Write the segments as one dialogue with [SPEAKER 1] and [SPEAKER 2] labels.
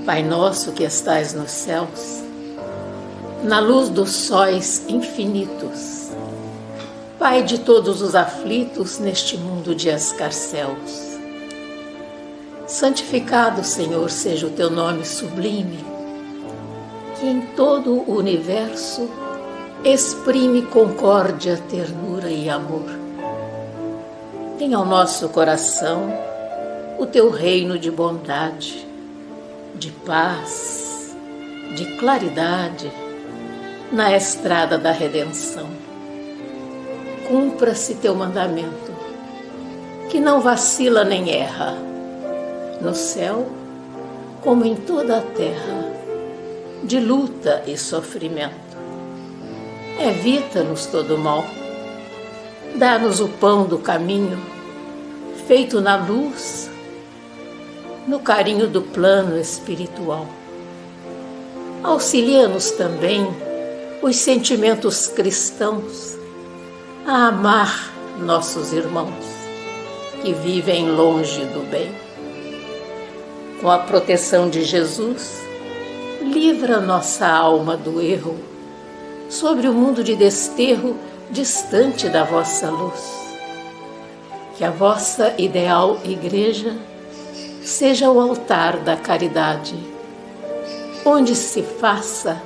[SPEAKER 1] Pai nosso que estais nos céus, na luz dos sóis infinitos, Pai de todos os aflitos neste mundo de escarcéus, santificado, Senhor, seja o teu nome sublime, que em todo o universo exprime concórdia, ternura e amor. Venha ao nosso coração o teu reino de bondade, de paz, de claridade na estrada da redenção. Cumpra-se teu mandamento, que não vacila nem erra, no céu como em toda a terra, de luta e sofrimento. Evita-nos todo mal, dá-nos o pão do caminho, feito na luz, no carinho do plano espiritual. Auxilia-nos também os sentimentos cristãos a amar nossos irmãos que vivem longe do bem. Com a proteção de Jesus, livra nossa alma do erro, sobre o mundo de desterro distante da vossa luz. Que a vossa ideal igreja seja o altar da caridade, onde se faça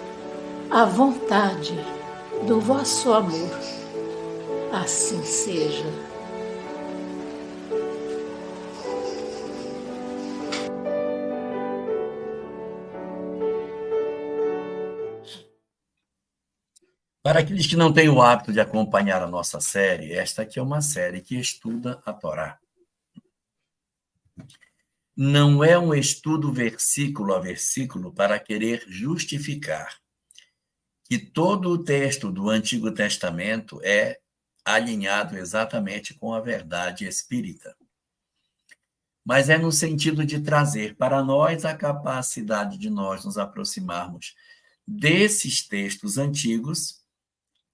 [SPEAKER 1] a vontade do vosso amor. Assim seja.
[SPEAKER 2] Para aqueles que não têm o hábito de acompanhar a nossa série, esta aqui é uma série que estuda a Torá. Não é um estudo versículo a versículo para querer justificar que todo o texto do Antigo Testamento é alinhado exatamente com a verdade espírita. Mas é no sentido de trazer para nós a capacidade de nós nos aproximarmos desses textos antigos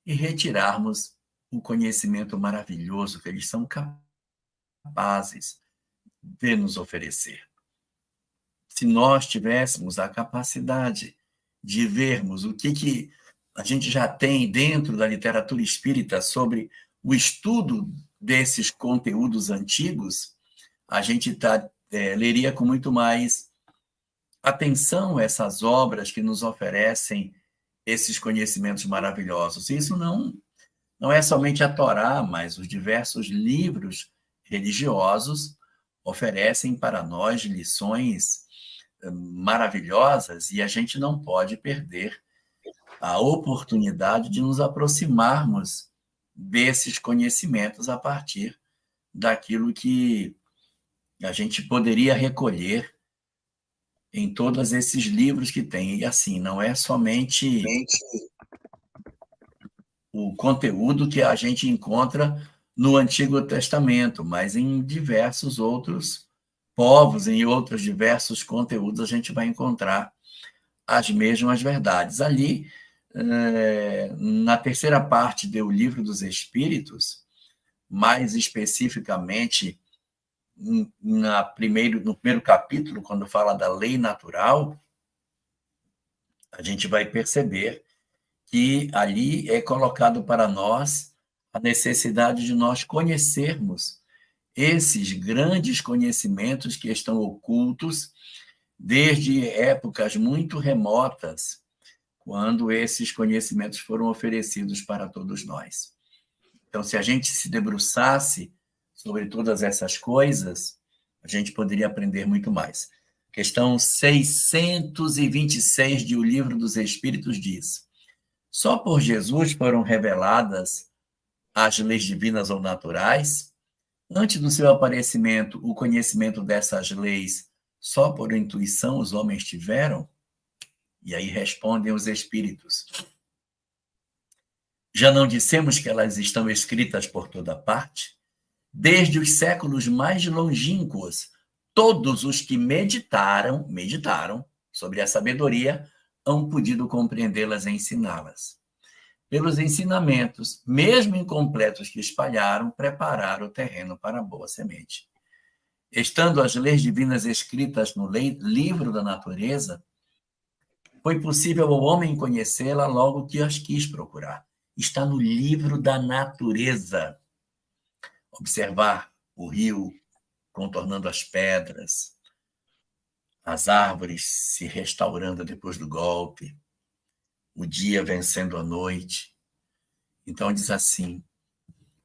[SPEAKER 2] e retirarmos o conhecimento maravilhoso que eles são capazes de nos oferecer. Se nós tivéssemos a capacidade de vermos o que a gente já tem dentro da literatura espírita sobre o estudo desses conteúdos antigos, a gente leria com muito mais atenção essas obras que nos oferecem esses conhecimentos maravilhosos. Isso não é somente a Torá, mas os diversos livros religiosos oferecem para nós lições maravilhosas e a gente não pode perder a oportunidade de nos aproximarmos desses conhecimentos a partir daquilo que a gente poderia recolher em todos esses livros que tem. E assim, não é somente o conteúdo que a gente encontra no Antigo Testamento, mas em diversos outros povos, em outros diversos conteúdos, a gente vai encontrar as mesmas verdades. Ali, na terceira parte do Livro dos Espíritos, mais especificamente no primeiro capítulo, quando fala da lei natural, a gente vai perceber que ali é colocado para nós a necessidade de nós conhecermos esses grandes conhecimentos que estão ocultos desde épocas muito remotas, quando esses conhecimentos foram oferecidos para todos nós. Então, se a gente se debruçasse sobre todas essas coisas, a gente poderia aprender muito mais. Questão 626 de O Livro dos Espíritos diz: só por Jesus foram reveladas as leis divinas ou naturais? Antes do seu aparecimento, o conhecimento dessas leis só por intuição os homens tiveram? E aí respondem os espíritos: já não dissemos que elas estão escritas por toda parte? Desde os séculos mais longínquos, todos os que meditaram sobre a sabedoria hão podido compreendê-las e ensiná-las. Pelos ensinamentos, mesmo incompletos que espalharam, prepararam o terreno para a boa semente. Estando as leis divinas escritas no livro da natureza, foi possível ao homem conhecê-la logo que as quis procurar. Está no livro da natureza. Observar o rio contornando as pedras, as árvores se restaurando depois do golpe, o dia vencendo a noite. Então diz assim: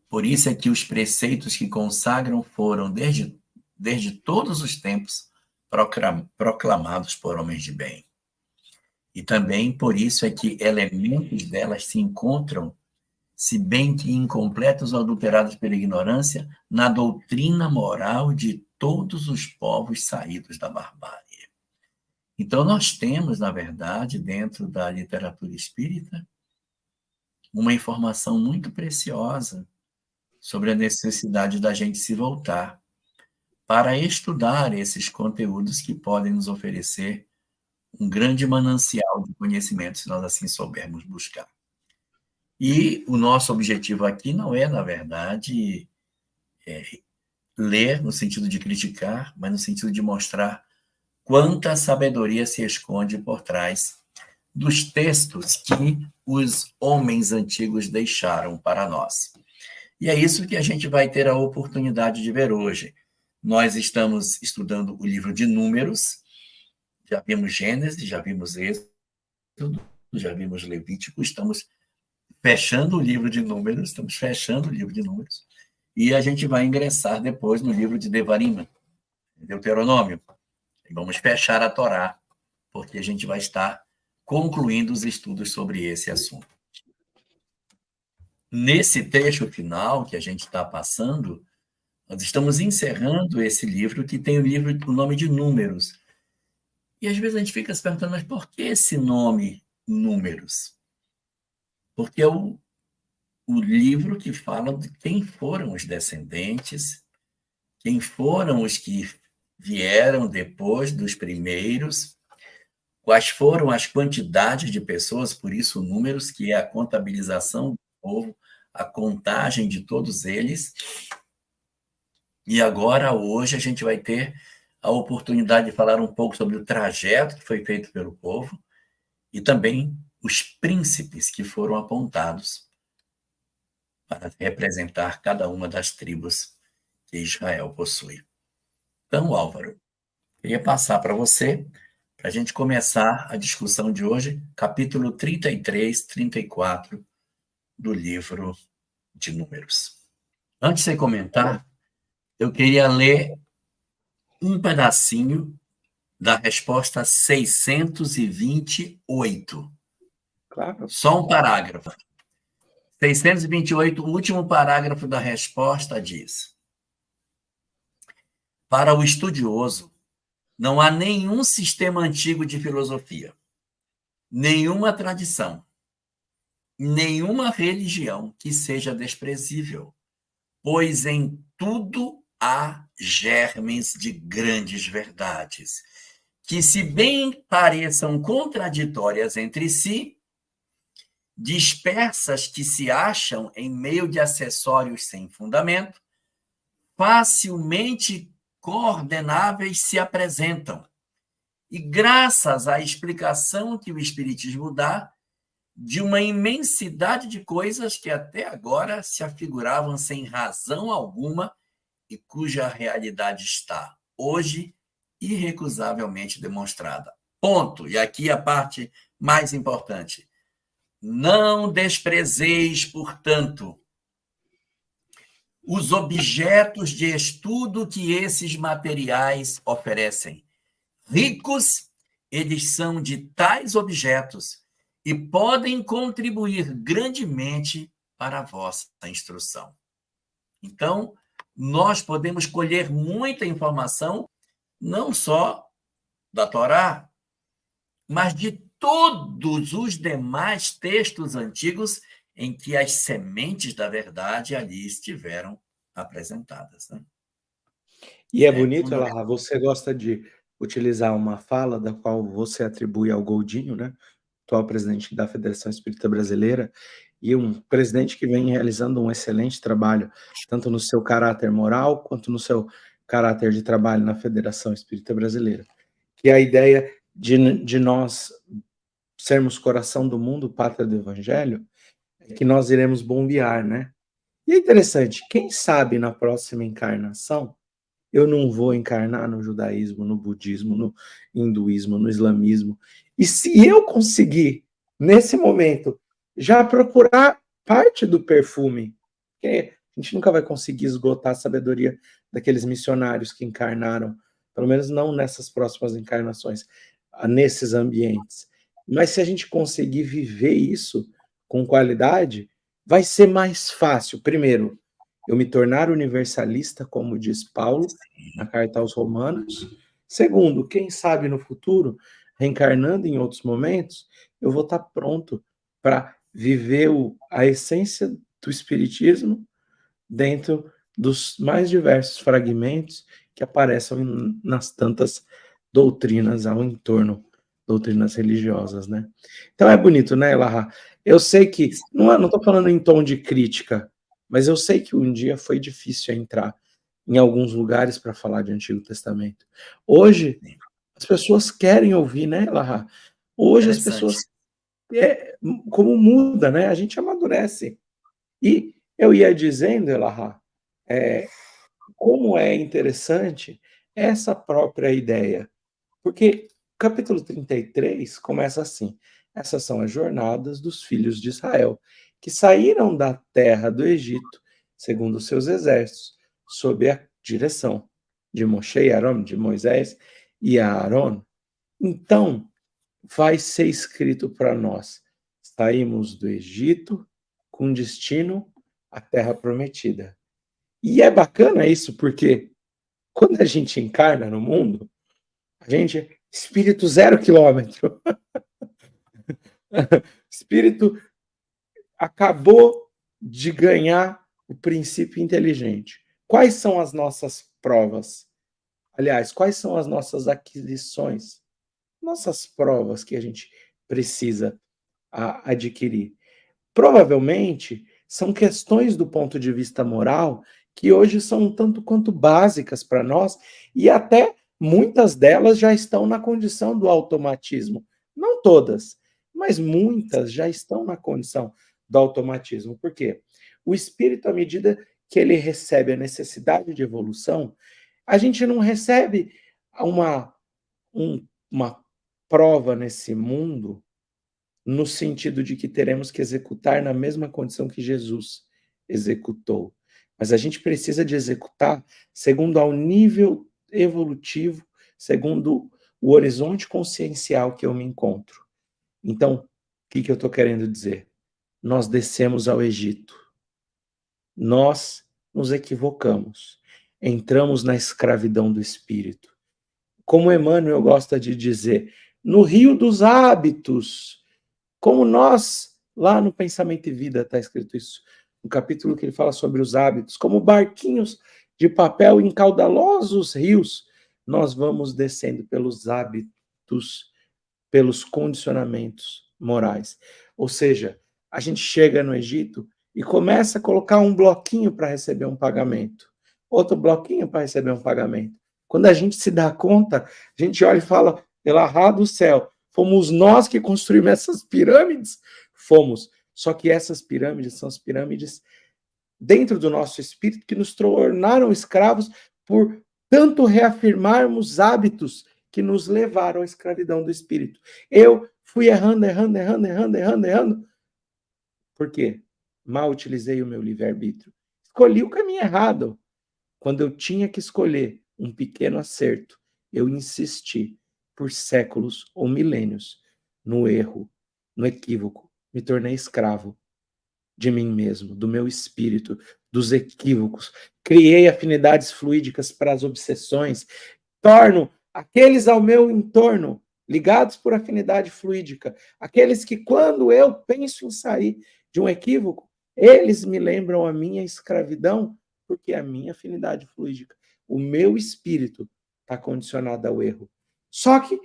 [SPEAKER 2] por isso é que os preceitos que consagram foram, desde todos os tempos, proclamados por homens de bem. E também por isso é que elementos delas se encontram, se bem que incompletos ou adulterados pela ignorância, na doutrina moral de todos os povos saídos da barbárie. Então, nós temos, na verdade, dentro da literatura espírita, uma informação muito preciosa sobre a necessidade da gente se voltar para estudar esses conteúdos que podem nos oferecer um grande manancial de conhecimento, se nós assim soubermos buscar. E o nosso objetivo aqui não é, na verdade, ler no sentido de criticar, mas no sentido de mostrar quanta sabedoria se esconde por trás dos textos que os homens antigos deixaram para nós. E é isso que a gente vai ter a oportunidade de ver hoje. Nós estamos estudando o livro de Números, já vimos Gênesis, já vimos Êxodo, já vimos Levítico, estamos fechando o livro de Números, e a gente vai ingressar depois no livro de Devarim, Deuteronômio. E vamos fechar a Torá, porque a gente vai estar concluindo os estudos sobre esse assunto. Nesse trecho final que a gente está passando, nós estamos encerrando esse livro que tem o nome de Números. E às vezes a gente fica se perguntando, mas por que esse nome Números? Porque é o livro que fala de quem foram os descendentes, quem foram os que vieram depois dos primeiros, quais foram as quantidades de pessoas, por isso Números, que é a contabilização do povo, a contagem de todos eles. E agora, hoje, a gente vai ter a oportunidade de falar um pouco sobre o trajeto que foi feito pelo povo e também os príncipes que foram apontados para representar cada uma das tribos que Israel possui. Então, Álvaro, queria passar para você, para a gente começar a discussão de hoje, capítulo 33, 34 do livro de Números. Antes de você comentar, eu queria ler um pedacinho da resposta 628.
[SPEAKER 3] Claro.
[SPEAKER 2] Só um parágrafo. 628, o último parágrafo da resposta diz: para o estudioso, não há nenhum sistema antigo de filosofia, nenhuma tradição, nenhuma religião que seja desprezível, pois em tudo há germes de grandes verdades, que, se bem pareçam contraditórias entre si, dispersas que se acham em meio de acessórios sem fundamento, facilmente coordenáveis se apresentam. E graças à explicação que o Espiritismo dá de uma imensidade de coisas que até agora se afiguravam sem razão alguma e cuja realidade está, hoje, irrecusavelmente demonstrada. Ponto. E aqui a parte mais importante. Não desprezeis, portanto, os objetos de estudo que esses materiais oferecem. Ricos, eles são de tais objetos e podem contribuir grandemente para a vossa instrução. Então, nós podemos colher muita informação, não só da Torá, mas de todos os demais textos antigos em que as sementes da verdade ali estiveram apresentadas. Né?
[SPEAKER 3] E é bonito, Elahá, você gosta de utilizar uma fala da qual você atribui ao Goldinho, né? Atual presidente da Federação Espírita Brasileira, e um presidente que vem realizando um excelente trabalho, tanto no seu caráter moral, quanto no seu caráter de trabalho na Federação Espírita Brasileira, que é a ideia de nós sermos coração do mundo, pátria do Evangelho, é que nós iremos bombear, né? E é interessante, quem sabe na próxima encarnação eu não vou encarnar no judaísmo, no budismo, no hinduísmo, no islamismo. E se eu conseguir, nesse momento, já procurar parte do perfume, porque a gente nunca vai conseguir esgotar a sabedoria daqueles missionários que encarnaram, pelo menos não nessas próximas encarnações, nesses ambientes. Mas se a gente conseguir viver isso com qualidade, vai ser mais fácil. Primeiro, eu me tornar universalista, como diz Paulo na carta aos Romanos. Segundo, quem sabe no futuro, reencarnando em outros momentos, eu vou estar pronto para viver a essência do Espiritismo dentro dos mais diversos fragmentos que aparecem nas tantas doutrinas ao entorno, doutrinas religiosas, né? Então é bonito, né, Elahá? Eu sei que, não estou falando em tom de crítica, mas eu sei que um dia foi difícil entrar em alguns lugares para falar de Antigo Testamento. Hoje, as pessoas querem ouvir, né, Elahá? Hoje as pessoas... como muda, né? A gente amadurece. E eu ia dizendo, Elahá, como é interessante essa própria ideia. Porque o capítulo 33 começa assim: essas são as jornadas dos filhos de Israel, que saíram da terra do Egito, segundo os seus exércitos, sob a direção de Moshe e Arão, de Moisés e Aarón. Então, vai ser escrito para nós: saímos do Egito com destino à terra prometida. E é bacana isso, porque quando a gente encarna no mundo, a gente espírito 0 quilômetro. Espírito acabou de ganhar o princípio inteligente. Quais são as nossas provas? Aliás, quais são as nossas aquisições? Nossas provas que a gente precisa adquirir. Provavelmente são questões do ponto de vista moral que hoje são um tanto quanto básicas para nós e até muitas delas já estão na condição do automatismo. Não todas, mas muitas já estão na condição do automatismo. Por quê? O espírito, à medida que ele recebe a necessidade de evolução, a gente não recebe uma prova nesse mundo no sentido de que teremos que executar na mesma condição que Jesus executou. Mas a gente precisa de executar segundo ao nível evolutivo, segundo o horizonte consciencial que eu me encontro. Então, o que eu estou querendo dizer? Nós descemos ao Egito. Nós nos equivocamos. Entramos na escravidão do espírito. Como Emmanuel gosta de dizer, no rio dos hábitos. Como nós, lá no Pensamento e Vida, está escrito isso, no capítulo que ele fala sobre os hábitos, como barquinhos de papel em caudalosos rios, nós vamos descendo pelos hábitos, pelos condicionamentos morais. Ou seja, a gente chega no Egito e começa a colocar um bloquinho para receber um pagamento, outro bloquinho para receber um pagamento. Quando a gente se dá conta, a gente olha e fala, Elahá do céu, fomos nós que construímos essas pirâmides? Fomos. Só que essas pirâmides são as pirâmides dentro do nosso espírito que nos tornaram escravos por tanto reafirmarmos hábitos que nos levaram à escravidão do espírito. Eu fui errando. Por quê? Mal utilizei o meu livre-arbítrio. Escolhi o caminho errado. Quando eu tinha que escolher um pequeno acerto, eu insisti por séculos ou milênios no erro, no equívoco. Me tornei escravo de mim mesmo, do meu espírito, dos equívocos. Criei afinidades fluídicas para as obsessões. Torno aqueles ao meu entorno ligados por afinidade fluídica. Aqueles que, quando eu penso em sair de um equívoco, eles me lembram a minha escravidão, porque a minha afinidade fluídica, o meu espírito está condicionado ao erro. Só que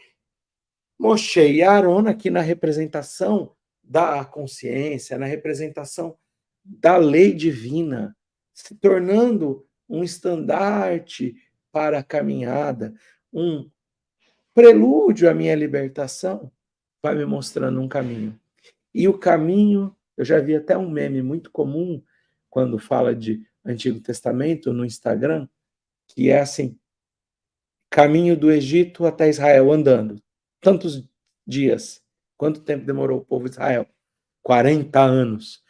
[SPEAKER 3] Moshe e Aarón, aqui na representação da consciência, na representação da lei divina, se tornando um estandarte para a caminhada, um prelúdio à minha libertação, vai me mostrando um caminho. E o caminho, eu já vi até um meme muito comum quando fala de Antigo Testamento no Instagram, que é assim: caminho do Egito até Israel andando. Tantos dias. Quanto tempo demorou o povo de Israel? 40 anos.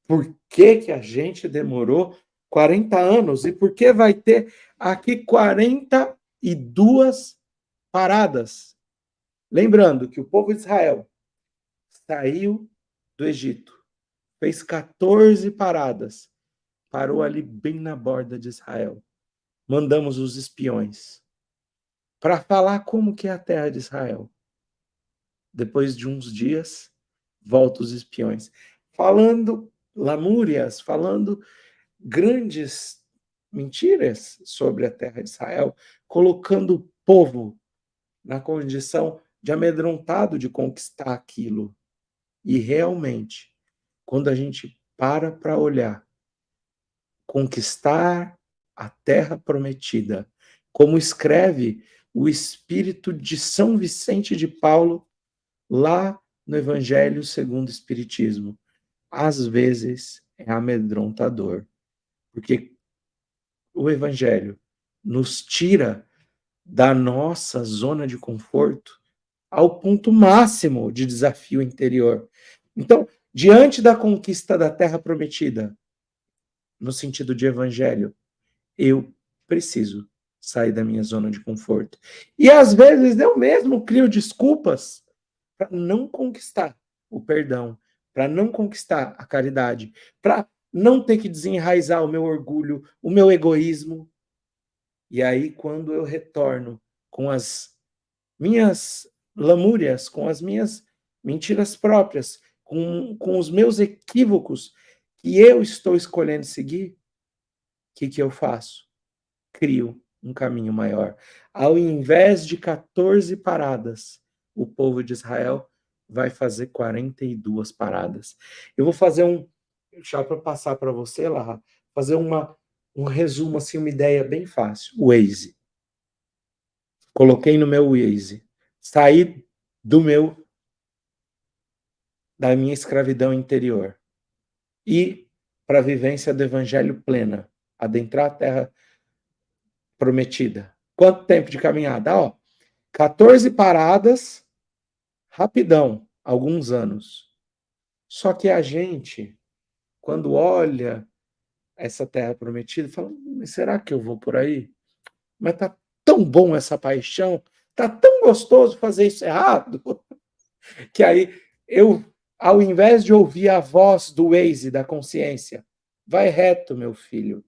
[SPEAKER 3] Por que que a gente demorou 40 anos? E por que vai ter aqui 42 paradas? Lembrando que o povo de Israel saiu do Egito, fez 14 paradas, parou ali bem na borda de Israel. Mandamos os espiões para falar como que é a terra de Israel. Depois de uns dias, voltam os espiões, falando lamúrias, falando grandes mentiras sobre a terra de Israel, colocando o povo na condição de amedrontado de conquistar aquilo. E realmente, quando a gente para olhar, conquistar a terra prometida, como escreve o espírito de São Vicente de Paulo lá no Evangelho segundo o Espiritismo, às vezes é amedrontador, porque o Evangelho nos tira da nossa zona de conforto ao ponto máximo de desafio interior. Então, diante da conquista da terra prometida, no sentido de Evangelho, eu preciso sair da minha zona de conforto. E às vezes eu mesmo crio desculpas para não conquistar o perdão, para não conquistar a caridade, para não ter que desenraizar o meu orgulho, o meu egoísmo. E aí, quando eu retorno com as minhas lamúrias, com as minhas mentiras próprias, com os meus equívocos que eu estou escolhendo seguir, o que eu faço? Crio um caminho maior. Ao invés de 14 paradas, o povo de Israel vai fazer 42 paradas. Eu vou fazer já para passar para você, Lara, fazer um resumo, assim, uma ideia bem fácil. O Waze. Coloquei no meu Waze. Saí da minha escravidão interior. E para a vivência do evangelho plena. Adentrar a terra prometida. Quanto tempo de caminhada? 14 paradas, rapidão, alguns anos. Só que a gente, quando olha essa terra prometida, fala, mas será que eu vou por aí? Mas tá tão bom essa paixão, tá tão gostoso fazer isso errado, que aí eu, ao invés de ouvir a voz do Waze, da consciência, vai reto, meu filho.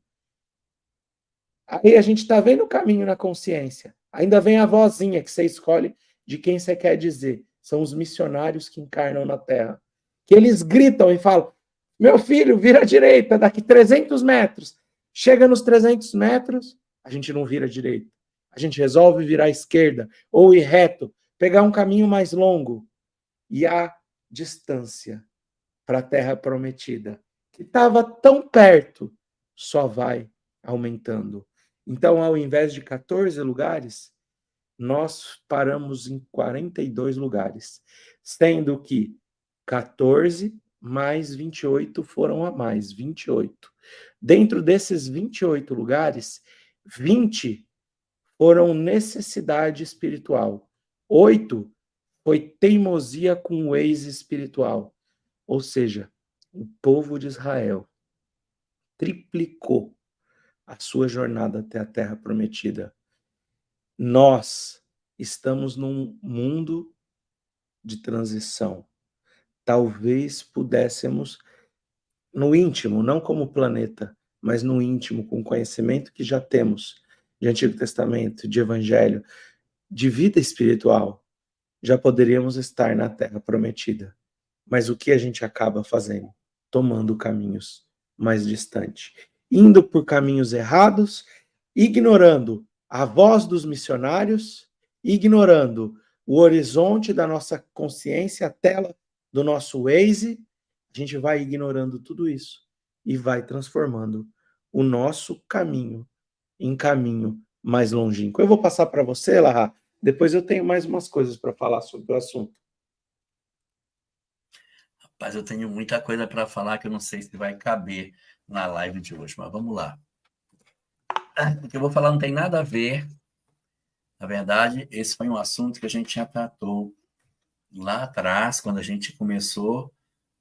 [SPEAKER 3] Aí a gente está vendo o caminho na consciência. Ainda vem a vozinha que você escolhe de quem você quer dizer. São os missionários que encarnam na Terra. Que eles gritam e falam, meu filho, vira à direita, daqui 300 metros. Chega nos 300 metros, a gente não vira à direita. A gente resolve virar à esquerda ou ir reto, pegar um caminho mais longo. E a distância para a Terra prometida, que estava tão perto, só vai aumentando. Então, ao invés de 14 lugares, nós paramos em 42 lugares, sendo que 14 mais 28 foram a mais, 28. Dentro desses 28 lugares, 20 foram necessidade espiritual. 8 foi teimosia com o ex espiritual. Ou seja, o povo de Israel triplicou a sua jornada até a Terra Prometida. Nós estamos num mundo de transição. Talvez pudéssemos, no íntimo, não como planeta, mas no íntimo, com o conhecimento que já temos de Antigo Testamento, de Evangelho, de vida espiritual, já poderíamos estar na Terra Prometida. Mas o que a gente acaba fazendo? Tomando caminhos mais distantes, indo por caminhos errados, ignorando a voz dos missionários, ignorando o horizonte da nossa consciência, a tela do nosso Waze, a gente vai ignorando tudo isso e vai transformando o nosso caminho em caminho mais longínquo. Eu vou passar para você, Larra, depois eu tenho mais umas coisas para falar sobre o assunto.
[SPEAKER 2] Rapaz, eu tenho muita coisa para falar que eu não sei se vai caber na live de hoje, mas vamos lá. O que eu vou falar não tem nada a ver. Na verdade, esse foi um assunto que a gente já tratou lá atrás, quando a gente começou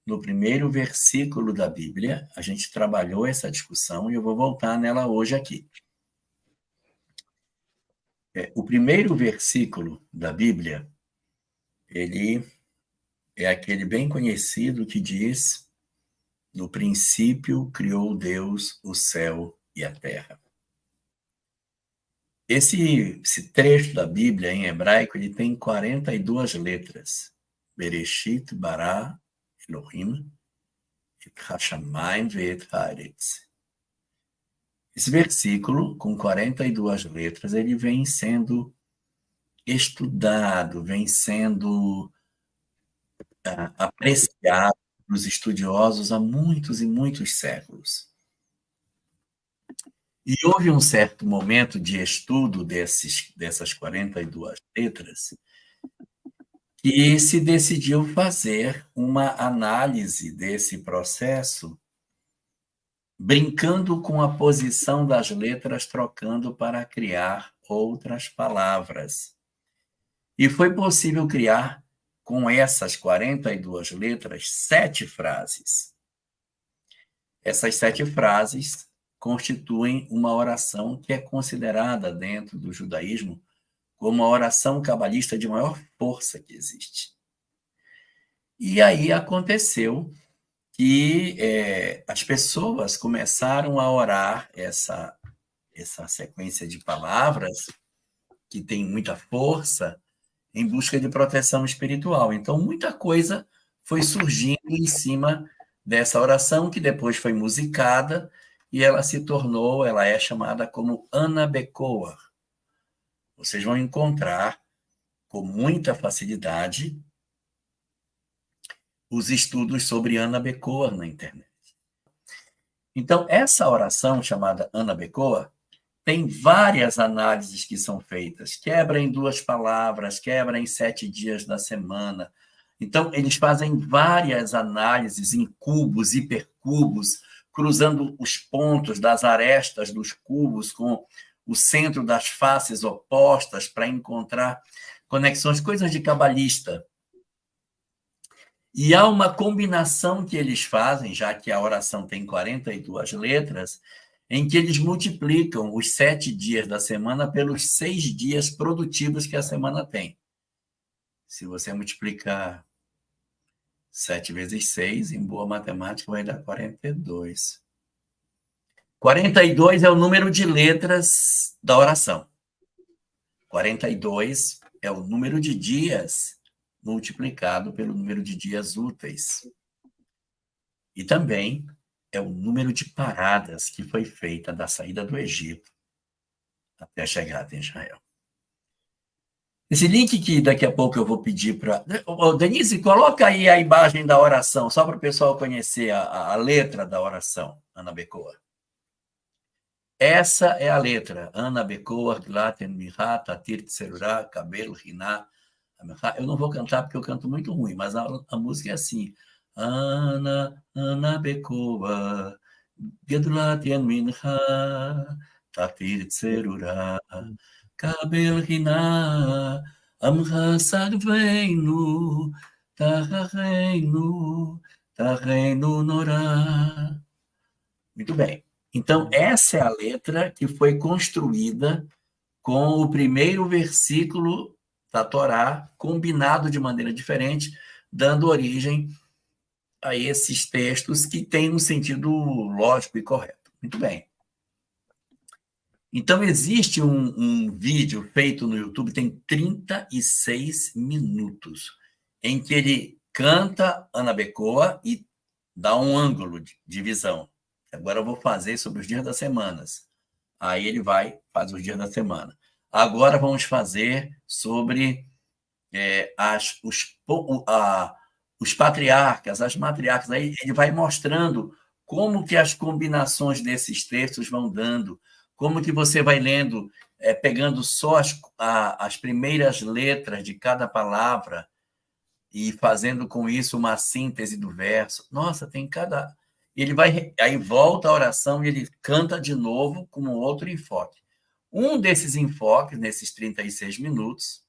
[SPEAKER 2] no primeiro versículo da Bíblia. A gente trabalhou essa discussão e eu vou voltar nela hoje aqui. O primeiro versículo da Bíblia, ele é aquele bem conhecido que diz: no princípio criou Deus o céu e a terra. Esse trecho da Bíblia, em hebraico, ele tem 42 letras. Bereshit bara Elohim et hashamayim ve'et haaretz. Esse versículo, com 42 letras, ele vem sendo estudado, vem sendo apreciado pelos estudiosos há muitos e muitos séculos. E houve um certo momento de estudo dessas 42 letras que se decidiu fazer uma análise desse processo, brincando com a posição das letras, trocando para criar outras palavras. E foi possível criar, com essas 42 letras, 7 frases. Essas 7 frases constituem uma oração que é considerada, dentro do judaísmo, como a oração cabalista de maior força que existe. E aí aconteceu que as pessoas começaram a orar essa sequência de palavras, que tem muita força, em busca de proteção espiritual. Então, muita coisa foi surgindo em cima dessa oração, que depois foi musicada, e ela é chamada como Ana Bekoa. Vocês vão encontrar com muita facilidade os estudos sobre Ana Bekoa na internet. Então, essa oração, chamada Ana Bekoa, tem várias análises que são feitas. Quebra em 2 palavras, quebra em 7 dias da semana. Então, eles fazem várias análises em cubos, hipercubos, cruzando os pontos das arestas dos cubos com o centro das faces opostas para encontrar conexões, coisas de cabalista. E há uma combinação que eles fazem, já que a oração tem 42 letras, em que eles multiplicam os 7 dias da semana pelos 6 dias produtivos que a semana tem. Se você multiplicar 7 vezes 6, em boa matemática, vai dar 42. 42 é o número de letras da oração. 42 é o número de dias multiplicado pelo número de dias úteis. E também é o número de paradas que foi feita da saída do Egito até a chegada em Israel. Esse link que daqui a pouco eu vou pedir para... Denise, coloca aí a imagem da oração, só para o pessoal conhecer a letra da oração, Ana Bekoa. Essa é a letra. Ana Bekoa, Glaten, Miha, Tatir, Tserurá, Kabel, Riná. Eu não vou cantar porque eu canto muito ruim, mas a música é assim. Ana Bekoa, Gedulaten, Minha, Tatir, Tserurá, Kabel, Riná, Amha, Sagveinu, Tareinu, Norá. Muito bem. Então, essa é a letra que foi construída com o primeiro versículo da Torá, combinado de maneira diferente, dando origem a esses textos que têm um sentido lógico e correto. Muito bem. Então, existe um vídeo feito no YouTube, tem 36 minutos, em que ele canta Ana Bekoa e dá um ângulo de visão. Agora eu vou fazer sobre os dias das semanas. Aí ele faz os dias da semana. Agora vamos fazer sobre os patriarcas, as matriarcas. Aí ele vai mostrando como que as combinações desses textos vão dando, como que você vai lendo pegando só as primeiras letras de cada palavra e fazendo com isso uma síntese do verso. Nossa, tem cada... Ele vai, aí volta a oração e ele canta de novo com um outro enfoque. Um desses enfoques, nesses 36 minutos,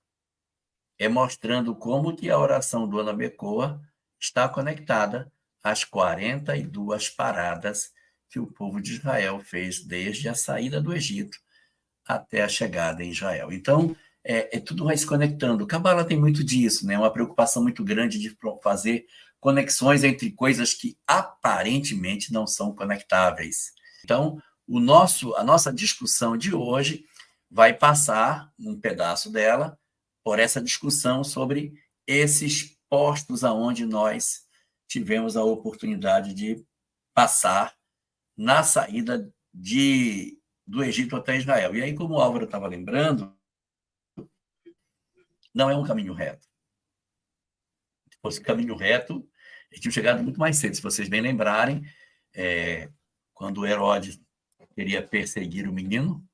[SPEAKER 2] é mostrando como que a oração do Ana Becoa está conectada às 42 paradas que o povo de Israel fez desde a saída do Egito até a chegada em Israel. Então, tudo vai se conectando. O Cabala tem muito disso, né? Uma preocupação muito grande de fazer conexões entre coisas que aparentemente não são conectáveis. Então, a nossa discussão de hoje vai passar, um pedaço dela, por essa discussão sobre esses postos aonde nós tivemos a oportunidade de passar na saída do Egito até Israel. E aí, como o Álvaro estava lembrando, não é um caminho reto. Se fosse caminho reto, eles tinham chegado muito mais cedo. Se vocês bem lembrarem, quando Herodes queria perseguir o menino,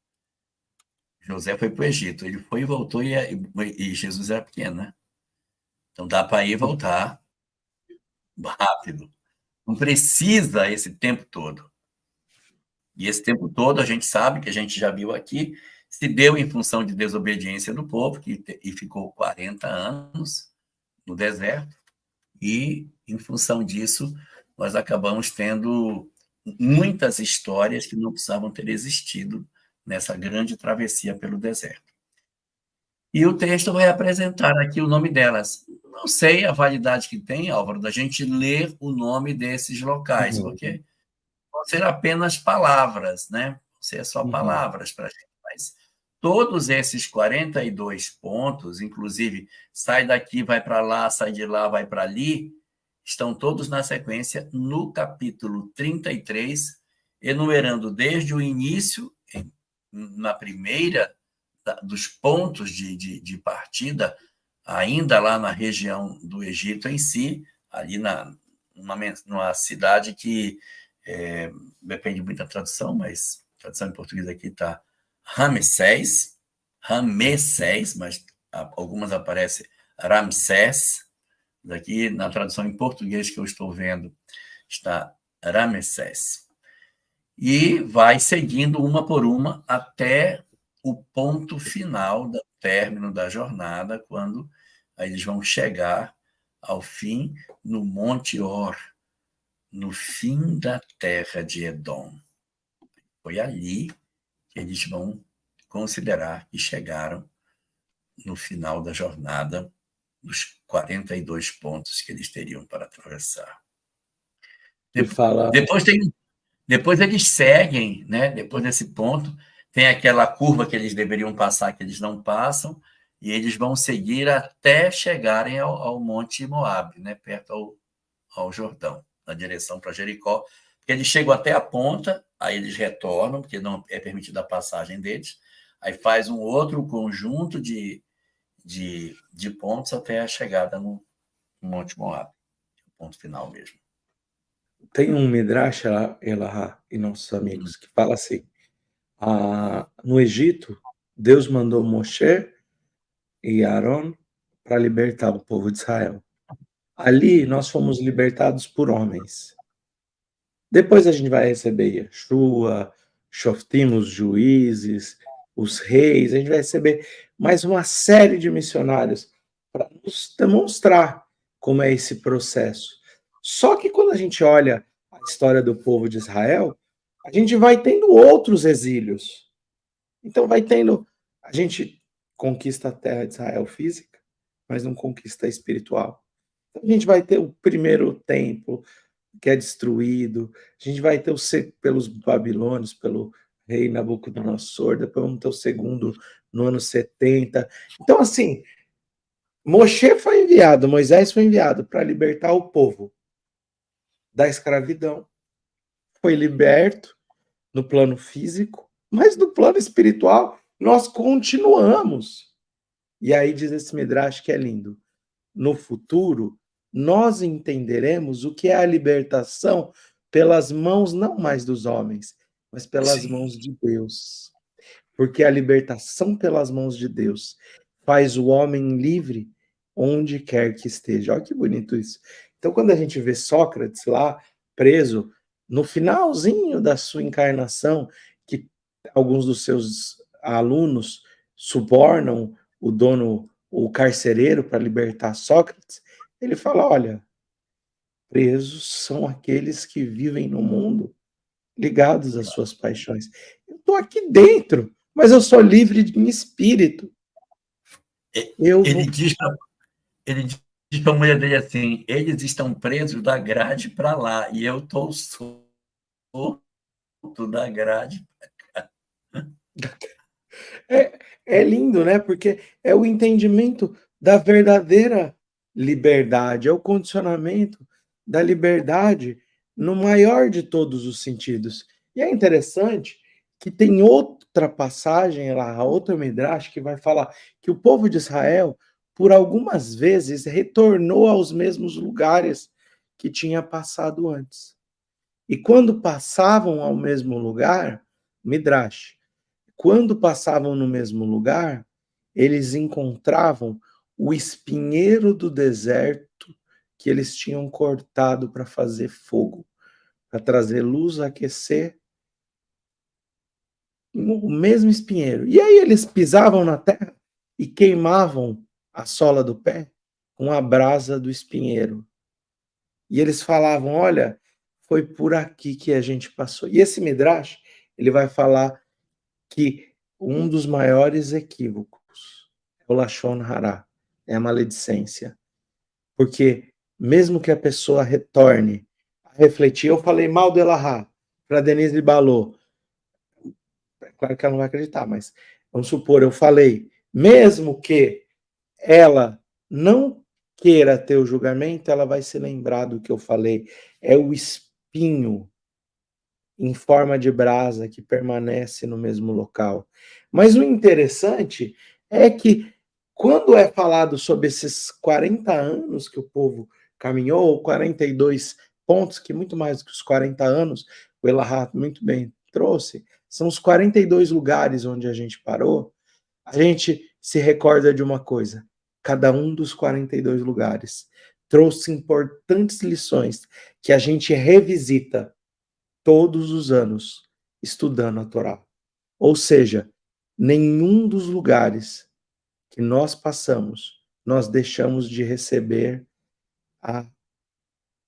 [SPEAKER 2] José foi para o Egito. Ele foi e voltou, e Jesus era pequeno, né? Então dá para ir e voltar rápido. Não precisa esse tempo todo. E esse tempo todo, a gente sabe, que a gente já viu aqui, se deu em função de desobediência do povo, e ficou 40 anos no deserto, e, em função disso, nós acabamos tendo muitas histórias que não precisavam ter existido nessa grande travessia pelo deserto. E o texto vai apresentar aqui o nome delas. Não sei a validade que tem, Álvaro, da gente ler o nome desses locais, porque vão ser apenas palavras, né? Vão ser só palavras para a gente. Mas todos esses 42 pontos, inclusive sai daqui, vai para lá, sai de lá, vai para ali, estão todos na sequência no capítulo 33, enumerando desde o início, na primeira dos pontos de partida, ainda lá na região do Egito em si, ali numa cidade que depende muito da tradução, mas a tradução em português aqui está Ramsés, mas algumas aparecem Ramsés. Daqui, na tradução em português que eu estou vendo, está Ramsés. E vai seguindo uma por uma até o ponto final do término da jornada, quando eles vão chegar ao fim no Monte Or, no fim da terra de Edom. Foi ali que eles vão considerar que chegaram no final da jornada, dos 42 pontos que eles teriam para atravessar. Depois eles seguem, né? Depois desse ponto, tem aquela curva que eles deveriam passar, que eles não passam, e eles vão seguir até chegarem ao Monte Moabe, né? Perto ao Jordão, na direção para Jericó. Porque eles chegam até a ponta, aí eles retornam, porque não é permitida a passagem deles, aí faz um outro conjunto de pontos até a chegada no Monte Moabe, o ponto final mesmo.
[SPEAKER 3] Tem um Midrash, Elahá e nossos amigos, que fala assim, no Egito, Deus mandou Moshe e Aaron para libertar o povo de Israel. Ali, nós fomos libertados por homens. Depois a gente vai receber Yeshua, Shoftim, os juízes, os reis, a gente vai receber mais uma série de missionários para nos demonstrar como é esse processo. Só que quando a gente olha a história do povo de Israel, a gente vai tendo outros exílios. Então a gente conquista a terra de Israel física, mas não conquista a espiritual. Então a gente vai ter o primeiro templo, que é destruído, a gente vai ter pelos babilônios, pelo rei Nabucodonosor, depois vamos ter o segundo no ano 70. Então, assim, Moisés foi enviado para libertar o povo da escravidão. Foi liberto no plano físico, mas no plano espiritual nós continuamos. E aí diz esse Midrash que é lindo. No futuro, nós entenderemos o que é a libertação pelas mãos não mais dos homens, mas pelas mãos de Deus. porque a libertação pelas mãos de Deus faz o homem livre onde quer que esteja. Olha que bonito isso. Então, quando a gente vê Sócrates lá preso, no finalzinho da sua encarnação, que alguns dos seus alunos subornam o dono, o carcereiro, para libertar Sócrates, ele fala: olha, presos são aqueles que vivem no mundo ligados às suas paixões. Eu estou aqui dentro, mas eu sou livre em espírito. Eu
[SPEAKER 2] Ele
[SPEAKER 3] vou...
[SPEAKER 2] diz para a mulher dele assim: eles estão presos da grade para lá, e eu estou solto da grade.
[SPEAKER 3] É lindo, né? Porque é o entendimento da verdadeira liberdade, é o condicionamento da liberdade no maior de todos os sentidos. E é interessante que tem outra passagem lá, outra Midrash, que vai falar que o povo de Israel, por algumas vezes, retornou aos mesmos lugares que tinha passado antes. E quando passavam ao mesmo lugar, Midrash, quando passavam no mesmo lugar, eles encontravam o espinheiro do deserto que eles tinham cortado para fazer fogo, para trazer luz, aquecer, o mesmo espinheiro. E aí eles pisavam na terra e queimavam a sola do pé com a brasa do espinheiro. E eles falavam: olha, foi por aqui que a gente passou. E esse Midrash, ele vai falar que um dos maiores equívocos é o Lashon Hará, é a maledicência. Porque mesmo que a pessoa retorne a refletir, eu falei mal do Elahá para Denise Balô. É claro que ela não vai acreditar, mas vamos supor, eu falei, mesmo que ela não queira ter o julgamento, ela vai se lembrar do que eu falei. É o espinho em forma de brasa que permanece no mesmo local. Mas o interessante é que quando é falado sobre esses 40 anos que o povo caminhou, ou 42 pontos, que muito mais do que os 40 anos, o Elahá muito bem trouxe, são os 42 lugares onde a gente parou, a gente se recorda de uma coisa: cada um dos 42 lugares trouxe importantes lições que a gente revisita todos os anos estudando a Torá. Ou seja, nenhum dos lugares que nós passamos, nós deixamos de receber a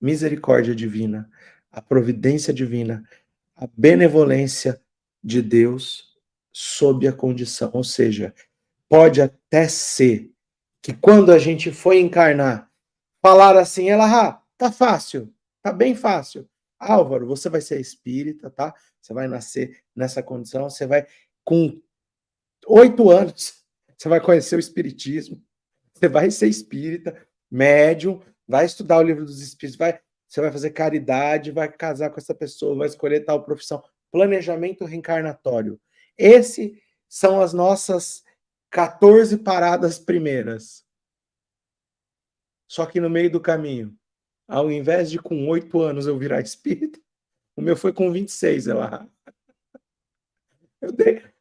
[SPEAKER 3] misericórdia divina, a providência divina, a benevolência de Deus sob a condição. Ou seja, pode até ser que quando a gente foi encarnar, falar assim: Elahá, tá fácil, tá bem fácil. Álvaro, você vai ser espírita, tá? Você vai nascer nessa condição, você vai, com 8 anos, você vai conhecer o espiritismo, você vai ser espírita, médium, vai estudar o livro dos espíritos, você vai fazer caridade, vai casar com essa pessoa, vai escolher tal profissão. Planejamento reencarnatório. Esses são as nossas 14 paradas primeiras. Só que no meio do caminho, ao invés de com 8 anos eu virar espírita, o meu foi com 26, lá.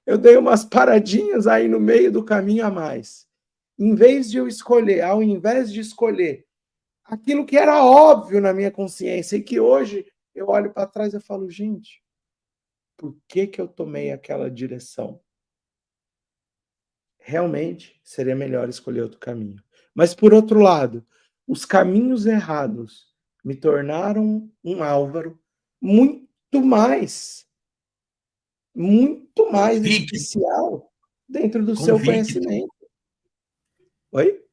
[SPEAKER 3] Eu dei umas paradinhas aí no meio do caminho a mais. Em vez de eu escolher, ao invés de escolher aquilo que era óbvio na minha consciência e que hoje eu olho para trás e falo: gente, por que eu tomei aquela direção? Realmente seria melhor escolher outro caminho. Mas, por outro lado, os caminhos errados me tornaram um Álvaro muito mais
[SPEAKER 2] Convicto,
[SPEAKER 3] especial dentro do seu
[SPEAKER 2] convicto.
[SPEAKER 3] conhecimento. Oi?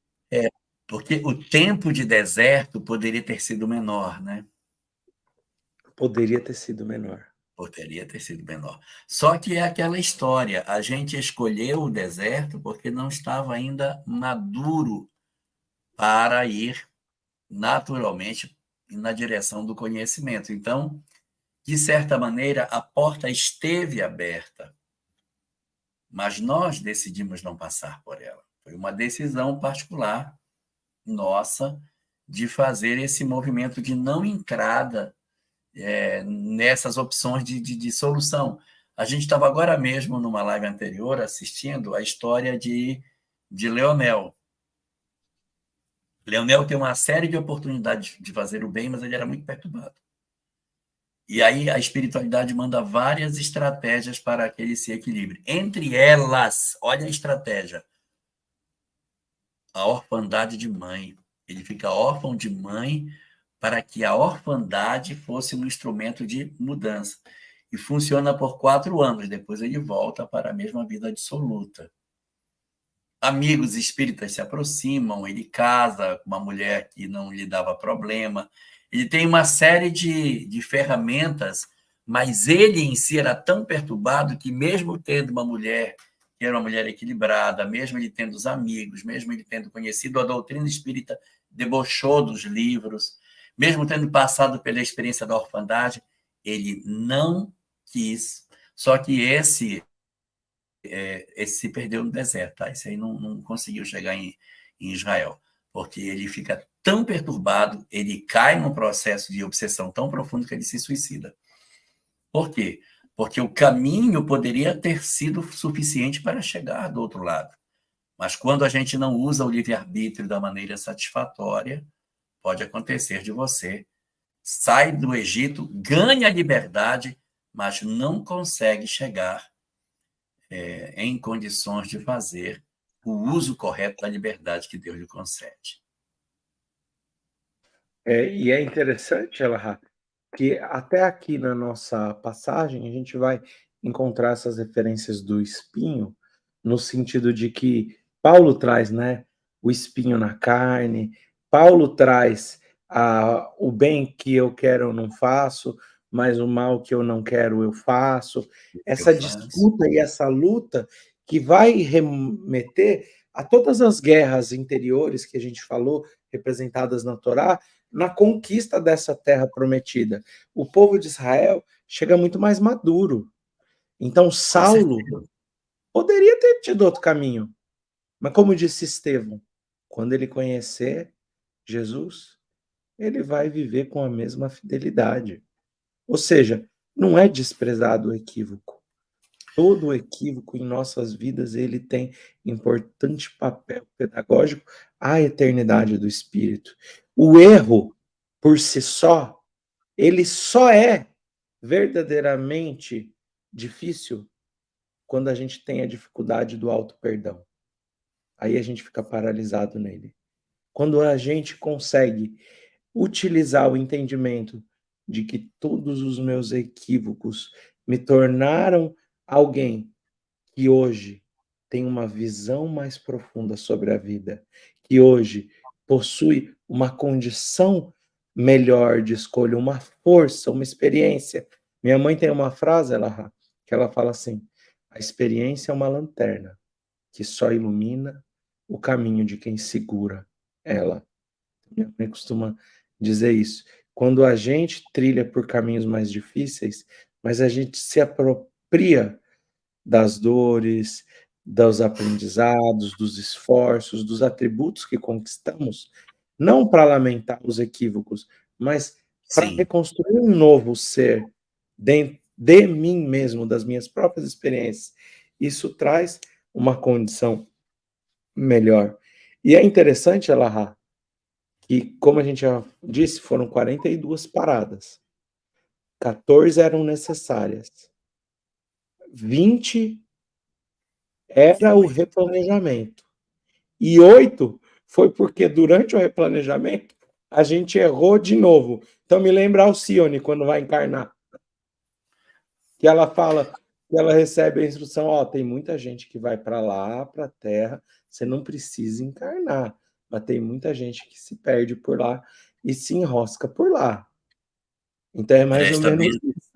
[SPEAKER 2] Porque o tempo de deserto poderia ter sido menor, né?
[SPEAKER 3] Poderia ter sido menor.
[SPEAKER 2] Poderia ter sido menor. Só que é aquela história, a gente escolheu o deserto porque não estava ainda maduro para ir naturalmente na direção do conhecimento. Então, de certa maneira, a porta esteve aberta, mas nós decidimos não passar por ela. Foi uma decisão particular nossa de fazer esse movimento de não entrada nessas opções de solução. A gente estava agora mesmo numa live anterior assistindo a história de Leonel. Leonel tem uma série de oportunidades de fazer o bem, mas ele era muito perturbado. E aí a espiritualidade manda várias estratégias para que ele se equilibre. Entre elas, olha a estratégia, a orfandade de mãe. Ele fica órfão de mãe para que a orfandade fosse um instrumento de mudança. E funciona por 4 anos. Depois ele volta para a mesma vida dissoluta. Amigos espíritas se aproximam, ele casa com uma mulher que não lhe dava problema. Ele tem uma série de ferramentas, mas ele em si era tão perturbado que, mesmo tendo uma mulher que era uma mulher equilibrada, mesmo ele tendo os amigos, mesmo ele tendo conhecido a doutrina espírita, debochou dos livros, mesmo tendo passado pela experiência da orfandade, ele não quis. Só que esse se perdeu no deserto, tá? Esse aí não conseguiu chegar em Israel, porque ele fica tão perturbado, ele cai num processo de obsessão tão profundo que ele se suicida. Por quê? Porque o caminho poderia ter sido suficiente para chegar do outro lado. Mas quando a gente não usa o livre-arbítrio da maneira satisfatória, pode acontecer de você sai do Egito, ganha a liberdade, mas não consegue chegar em condições de fazer o uso correto da liberdade que Deus lhe concede.
[SPEAKER 3] E é interessante, Elahá, que até aqui na nossa passagem a gente vai encontrar essas referências do espinho, no sentido de que Paulo traz, né, o espinho na carne, Paulo traz o bem que eu quero eu não faço, mas o mal que eu não quero eu faço. Essa disputa e essa luta que vai remeter a todas as guerras interiores que a gente falou, representadas na Torá, na conquista dessa terra prometida. O povo de Israel chega muito mais maduro. Então, Saulo poderia ter tido outro caminho. Mas como disse Estevão, quando ele conhecer Jesus, ele vai viver com a mesma fidelidade. Ou seja, não é desprezado o equívoco. Todo equívoco em nossas vidas, ele tem importante papel pedagógico à eternidade do espírito. O erro, por si só, ele só é verdadeiramente difícil quando a gente tem a dificuldade do auto-perdão. Aí a gente fica paralisado nele. Quando a gente consegue utilizar o entendimento de que todos os meus equívocos me tornaram alguém que hoje tem uma visão mais profunda sobre a vida, que hoje possui uma condição melhor de escolha, uma força, uma experiência. Minha mãe tem uma frase, que ela fala assim: a experiência é uma lanterna que só ilumina o caminho de quem segura ela. Minha mãe costuma dizer isso. Quando a gente trilha por caminhos mais difíceis, mas a gente se apropria das dores, dos aprendizados, dos esforços, dos atributos que conquistamos, não para lamentar os equívocos, mas para reconstruir um novo ser dentro de mim mesmo, das minhas próprias experiências. Isso traz uma condição melhor. E é interessante, Elahá, que, como a gente já disse, foram 42 paradas. 14 eram necessárias. 20 era o replanejamento. E 8 foi porque durante o replanejamento a gente errou de novo. Então me lembra a Alcione quando vai encarnar. Que ela fala, que ela recebe a instrução, tem muita gente que vai para lá, para a Terra, você não precisa encarnar. Mas tem muita gente que se perde por lá e se enrosca por lá. Então é mais ou menos isso.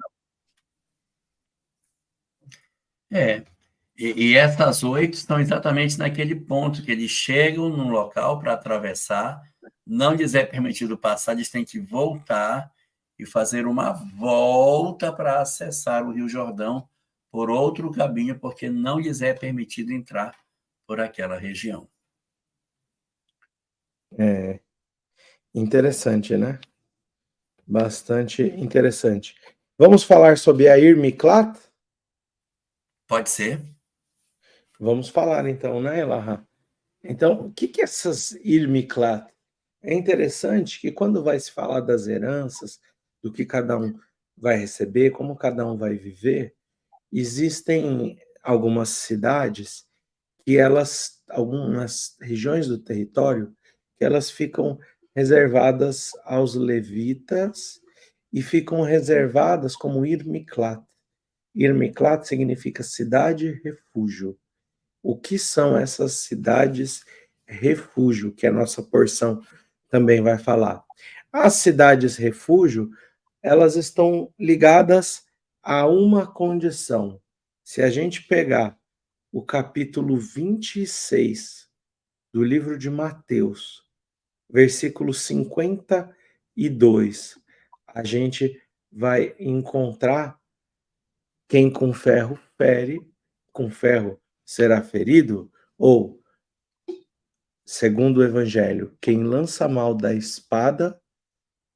[SPEAKER 2] E essas 8 estão exatamente naquele ponto que eles chegam num local para atravessar, não lhes é permitido passar, eles têm que voltar e fazer uma volta para acessar o Rio Jordão por outro caminho, porque não lhes é permitido entrar por aquela região.
[SPEAKER 3] Interessante, né? Bastante interessante. Vamos falar sobre a Irmiklat?
[SPEAKER 2] Pode ser?
[SPEAKER 3] Vamos falar então, né, Elahá? Então, o que que é essas Irmiklat? É interessante que quando vai se falar das heranças, do que cada um vai receber, como cada um vai viver, existem algumas cidades que elas, algumas regiões do território, que elas ficam reservadas aos levitas e ficam reservadas como Irmiklat. Irmiklat significa cidade refúgio. O que são essas cidades refúgio, que a nossa porção também vai falar? As cidades refúgio, elas estão ligadas a uma condição. Se a gente pegar o capítulo 26 do livro de Mateus, versículo 52, a gente vai encontrar quem com ferro fere, com ferro será ferido, ou, segundo o Evangelho, quem lança mal da espada,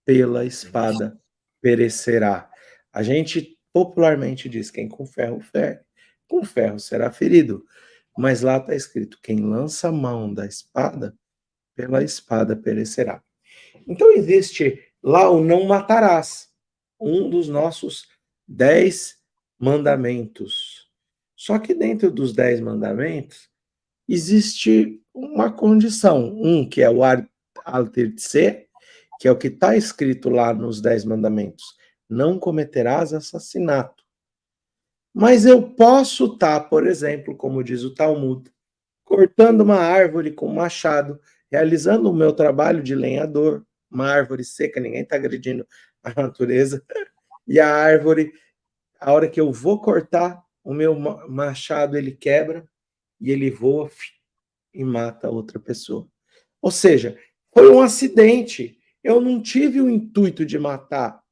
[SPEAKER 3] pela espada perecerá. A gente popularmente diz: quem com ferro fere, com ferro será ferido. Mas lá está escrito: quem lança a mão da espada, pela espada perecerá. Então existe lá o não matarás, um dos nossos 10 mandamentos. Só que dentro dos 10 mandamentos existe uma condição, que é o alter-tse, que é o que está escrito lá nos 10 mandamentos: não cometerás assassinato. Mas eu posso estar, por exemplo, como diz o Talmud, cortando uma árvore com um machado, realizando o meu trabalho de lenhador, uma árvore seca, ninguém está agredindo a natureza, e a árvore, a hora que eu vou cortar, o meu machado ele quebra e ele voa e mata outra pessoa. Ou seja, foi um acidente. Eu não tive o intuito de matar,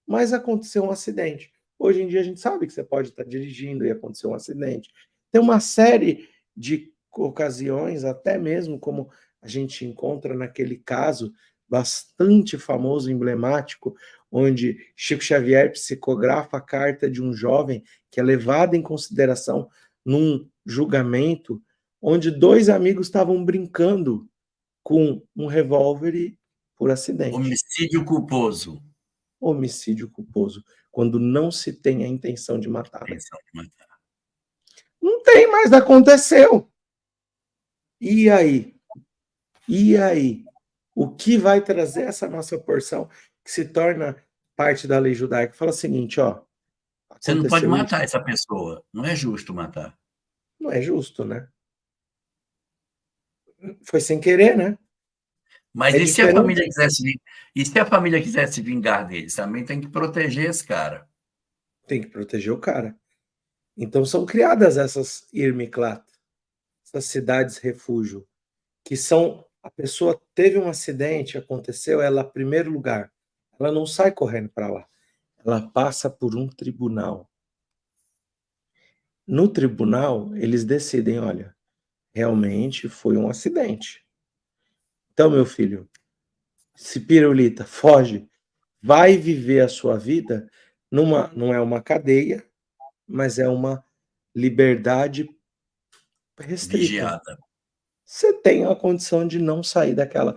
[SPEAKER 3] mas aconteceu um acidente. Hoje em dia a gente sabe que você pode estar dirigindo e acontecer um acidente. Tem uma série de ocasiões, até mesmo como a gente encontra naquele caso bastante famoso, emblemático, onde Chico Xavier psicografa a carta de um jovem que é levado em consideração num julgamento, onde 2 amigos estavam brincando com um revólver por acidente.
[SPEAKER 2] Homicídio culposo.
[SPEAKER 3] Homicídio culposo, quando não se tem a intenção de matar.
[SPEAKER 2] Intenção de matar.
[SPEAKER 3] Não tem, mas aconteceu. E aí? E aí? O que vai trazer essa nossa porção que se torna parte da lei judaica? Fala o seguinte, ó.
[SPEAKER 2] Você não pode matar
[SPEAKER 3] isso.
[SPEAKER 2] essa pessoa. Não é justo matar.
[SPEAKER 3] Não é justo, né? Foi sem querer, né?
[SPEAKER 2] Mas
[SPEAKER 3] É
[SPEAKER 2] e se a
[SPEAKER 3] diferente.
[SPEAKER 2] família quisesse e se a família quisesse vingar deles? Também tem que proteger esse cara.
[SPEAKER 3] Tem que proteger o cara. Então são criadas essas Irmiklat, essas cidades refúgio, que são, a pessoa teve um acidente, aconteceu, ela, em primeiro lugar, ela não sai correndo para lá, ela passa por um tribunal. No tribunal, eles decidem, olha, realmente foi um acidente. Então, meu filho, se pirulita, foge, vai viver a sua vida não é uma cadeia, mas é uma liberdade restrita.
[SPEAKER 2] Vigiada.
[SPEAKER 3] Você tem a condição de não sair daquela.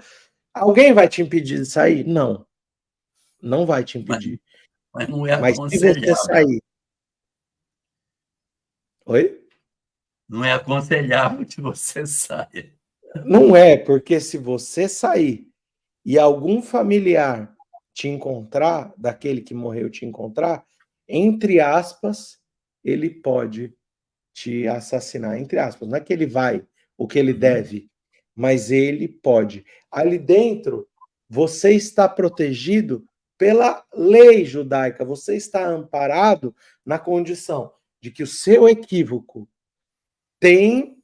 [SPEAKER 3] Alguém vai te impedir de sair? Não. Não vai te impedir.
[SPEAKER 2] Mas não é
[SPEAKER 3] Mas se você
[SPEAKER 2] aconselhável.
[SPEAKER 3] sair. Oi?
[SPEAKER 2] Não é aconselhável que você saia.
[SPEAKER 3] Não é, porque se você sair e algum familiar te encontrar, daquele que morreu te encontrar, entre aspas, ele pode te assassinar, entre aspas. Não é que ele vai, o que ele deve, mas ele pode. Ali dentro, você está protegido pela lei judaica, você está amparado na condição de que o seu equívoco tem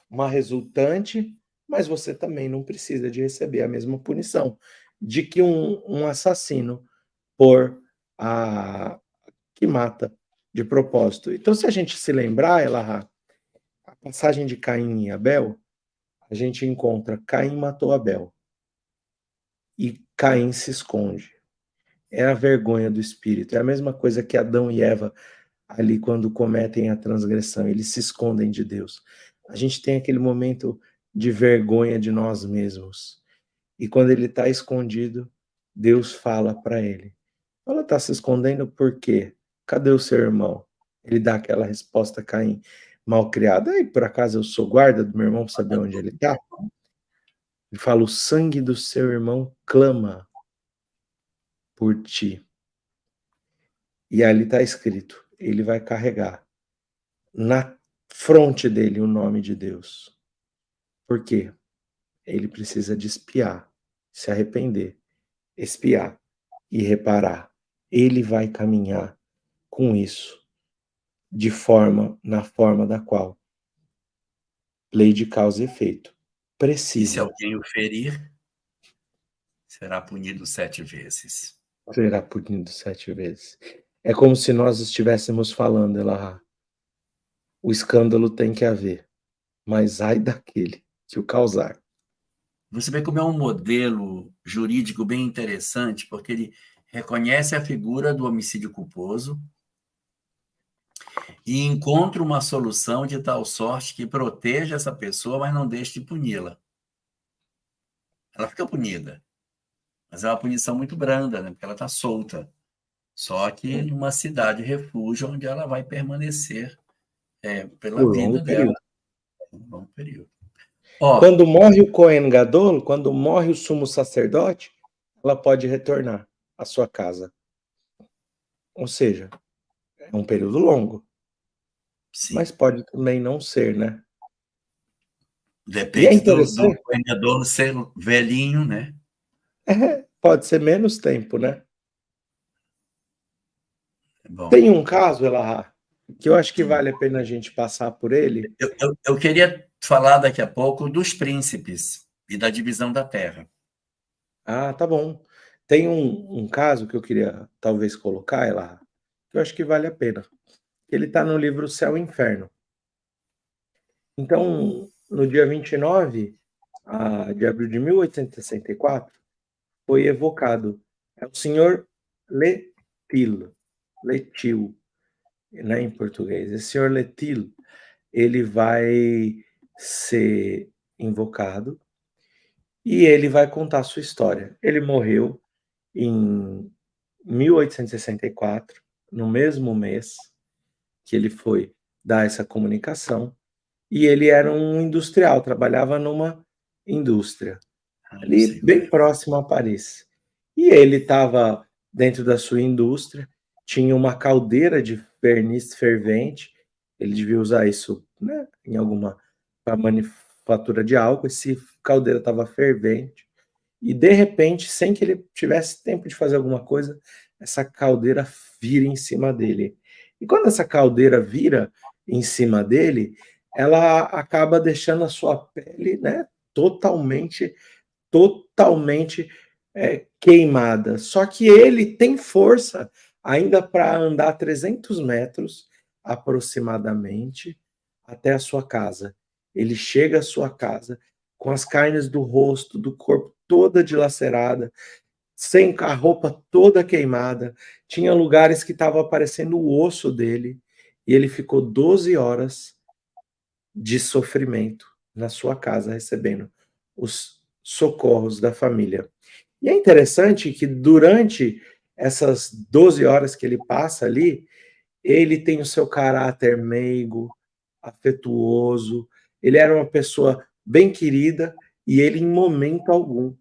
[SPEAKER 3] uma resultante, mas você também não precisa de receber a mesma punição de que um assassino que mata de propósito. Então, se a gente se lembrar, Elahá, a passagem de Caim e Abel, a gente encontra Caim matou Abel e Caim se esconde. É a vergonha do espírito. É a mesma coisa que Adão e Eva ali quando cometem a transgressão, eles se escondem de Deus. A gente tem aquele momento de vergonha de nós mesmos. E quando ele está escondido, Deus fala para ele. Ela está se escondendo por quê? Cadê o seu irmão? Ele dá aquela resposta Caim, mal criada. Aí, por acaso, eu sou guarda do meu irmão para saber onde ele está? Ele fala, o sangue do seu irmão clama por ti. E ali está escrito, ele vai carregar na fronte dele o nome de Deus. Por quê? Ele precisa de espiar, se arrepender, espiar e reparar. Ele vai caminhar com isso na forma da qual lei de causa e efeito
[SPEAKER 2] E se
[SPEAKER 3] precisa.
[SPEAKER 2] alguém o ferir, será punido 7 vezes.
[SPEAKER 3] Será punido 7 vezes. É como se nós estivéssemos falando, Elahá, o escândalo tem que haver, mas ai daquele que o causar.
[SPEAKER 2] Você vê como é um modelo jurídico bem interessante, porque ele reconhece a figura do homicídio culposo e encontra uma solução de tal sorte que proteja essa pessoa, mas não deixe de puni-la. Ela fica punida, mas é uma punição muito branda, né? Porque ela está solta. Só que numa cidade refúgio onde ela vai permanecer pela
[SPEAKER 3] Por
[SPEAKER 2] vida
[SPEAKER 3] longo
[SPEAKER 2] dela.
[SPEAKER 3] período.
[SPEAKER 2] Um longo período. Ó,
[SPEAKER 3] Quando morre o Cohen Gadol, quando morre o sumo sacerdote, ela pode retornar à sua casa. Ou seja, é um período longo,
[SPEAKER 2] sim.
[SPEAKER 3] mas pode também não ser, né? E é
[SPEAKER 2] Depende do
[SPEAKER 3] interessante,
[SPEAKER 2] vendedor ser velhinho, né?
[SPEAKER 3] pode ser menos tempo, né?
[SPEAKER 2] Bom,
[SPEAKER 3] Tem um caso, Elahá, que eu acho que vale a pena a gente passar por ele.
[SPEAKER 2] eu queria falar daqui a pouco dos príncipes e da divisão da terra.
[SPEAKER 3] Ah, tá bom. Tem um caso que eu queria talvez colocar, Elahá, que eu acho que vale a pena. Ele está no livro Céu e Inferno. Então, no dia 29 de abril de 1864, foi evocado o senhor Letil, né, em português. Esse senhor Letil, ele vai ser invocado e ele vai contar a sua história. Ele morreu em 1864, no mesmo mês que ele foi dar essa comunicação, e ele era um industrial, trabalhava numa indústria,
[SPEAKER 2] Não sei
[SPEAKER 3] ali
[SPEAKER 2] qual
[SPEAKER 3] bem
[SPEAKER 2] é.
[SPEAKER 3] próximo a Paris. E ele estava dentro da sua indústria, tinha uma caldeira de verniz fervente, ele devia usar isso, né, em alguma para manufatura de álcool, esse caldeira estava fervente, e de repente, sem que ele tivesse tempo de fazer alguma coisa, essa caldeira vira em cima dele. E quando essa caldeira vira em cima dele, ela acaba deixando a sua pele, né, totalmente queimada. Só que ele tem força ainda para andar 300 metros aproximadamente até a sua casa. Ele chega à sua casa com as carnes do rosto, do corpo toda dilacerada, sem a roupa toda queimada. Tinha lugares que estava aparecendo o osso dele e ele ficou 12 horas de sofrimento na sua casa recebendo os socorros da família. E é interessante que durante essas 12 horas que ele passa ali, ele tem o seu caráter meigo, afetuoso, ele era uma pessoa bem querida e ele em momento algum,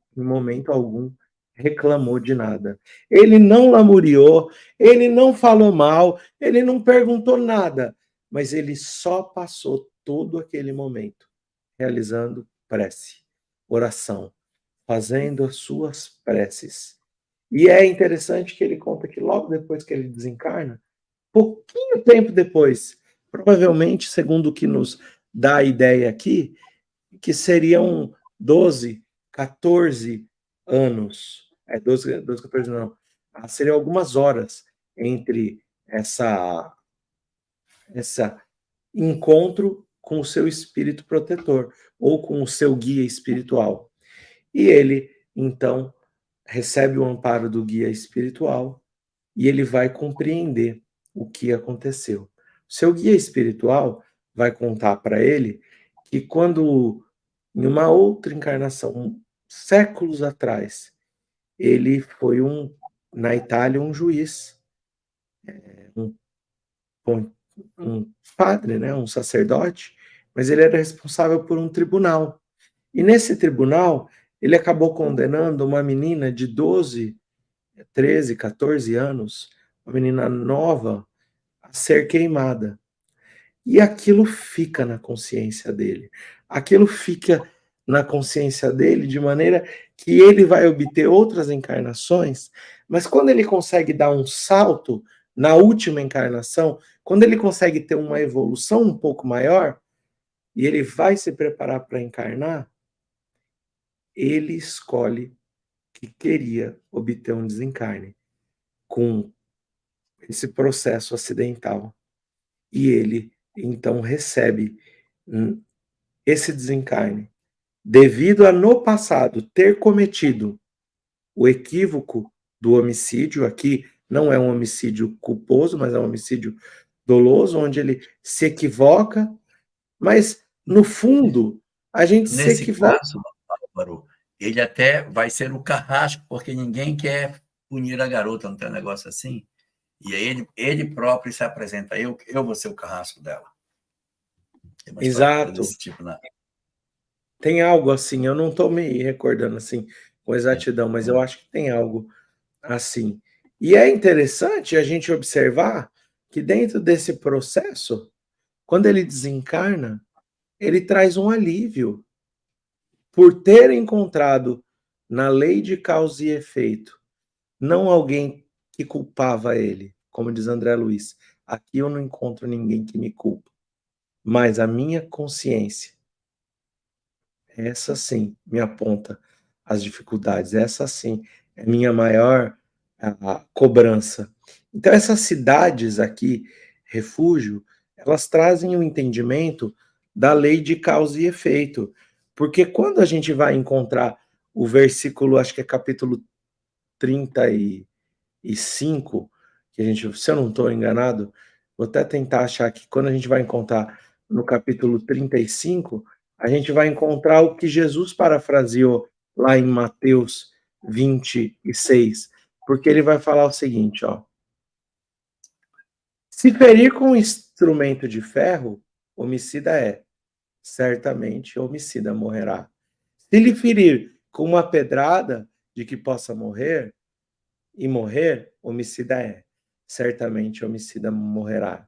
[SPEAKER 3] reclamou de nada. Ele não lamuriou, ele não falou mal, ele não perguntou nada, mas ele só passou todo aquele momento realizando prece, oração, fazendo as suas preces. E é interessante que ele conta que logo depois que ele desencarna, pouquinho tempo depois, provavelmente, segundo o que nos dá a ideia aqui, que seriam 12, 14 anos, 12 14 não, seriam algumas horas entre essa encontro com o seu espírito protetor ou com o seu guia espiritual. E ele, então, recebe o amparo do guia espiritual e ele vai compreender o que aconteceu. Seu guia espiritual vai contar para ele que quando, em uma outra encarnação, séculos atrás, ele foi na Itália, um juiz, um, um padre, né, um sacerdote, mas ele era responsável por um tribunal. E nesse tribunal, ele acabou condenando uma menina de 12, 13, 14 anos, uma menina nova, a ser queimada. E aquilo fica na consciência dele. Aquilo fica na consciência dele de maneira que ele vai obter outras encarnações, mas quando ele consegue dar um salto na última encarnação, quando ele consegue ter uma evolução um pouco maior, e ele vai se preparar para encarnar, ele escolhe que queria obter um desencarne com esse processo acidental. E ele, então, recebe esse desencarne devido a, no passado, ter cometido o equívoco do homicídio. Aqui não é um homicídio culposo, mas é um homicídio doloso, onde ele se equivoca, mas, no fundo, a gente se
[SPEAKER 2] Nesse
[SPEAKER 3] equivoca.
[SPEAKER 2] caso, Álvaro, ele até vai ser o carrasco, porque ninguém quer punir a garota, não tem um negócio assim? E aí ele próprio se apresenta, eu vou ser o carrasco dela. Tem uma história
[SPEAKER 3] Exato.
[SPEAKER 2] desse tipo, né?
[SPEAKER 3] Tem algo assim, eu não estou me recordando assim com exatidão, mas eu acho que tem algo assim. E é interessante a gente observar que dentro desse processo, quando ele desencarna, ele traz um alívio por ter encontrado na lei de causa e efeito, não alguém que culpava ele, como diz André Luiz. Aqui eu não encontro ninguém que me culpa, mas a minha consciência, essa sim me aponta as dificuldades, essa sim é minha maior a cobrança. Então essas cidades aqui, refúgio, elas trazem o entendimento da lei de causa e efeito, porque quando a gente vai encontrar o versículo, acho que é capítulo 35, que a gente, se eu não estou enganado, vou até tentar achar que quando a gente vai encontrar no capítulo 35, a gente vai encontrar o que Jesus parafraseou lá em Mateus 26, porque ele vai falar o seguinte, ó: se ferir com instrumento de ferro, homicida é, certamente homicida morrerá. Se lhe ferir com uma pedrada de que possa morrer, e morrer, homicida é, certamente homicida morrerá.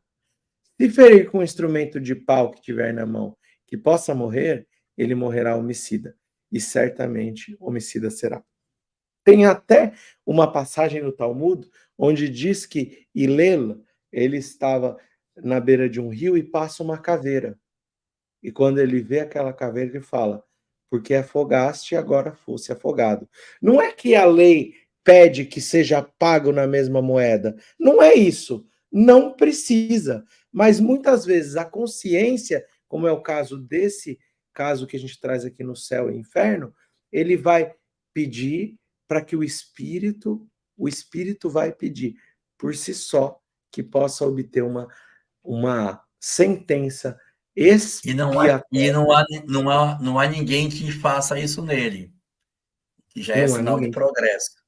[SPEAKER 3] Se ferir com um instrumento de pau que tiver na mão, que possa morrer, ele morrerá homicida, e certamente homicida será. Tem até uma passagem no Talmud onde diz que Hillel, ele estava na beira de um rio e passa uma caveira. E quando ele vê aquela caveira, ele fala: porque afogaste, agora fosse afogado. Não é que a lei pede que seja pago na mesma moeda. Não é isso. Não precisa. Mas muitas vezes a consciência, como é o caso desse caso que a gente traz aqui no Céu e Inferno, ele vai pedir para que o espírito vai pedir por si só que possa obter uma sentença
[SPEAKER 2] E não há,
[SPEAKER 3] expiatória.
[SPEAKER 2] não há ninguém que faça isso nele, que já é
[SPEAKER 3] Não há
[SPEAKER 2] sinal de
[SPEAKER 3] ninguém.
[SPEAKER 2] progresso.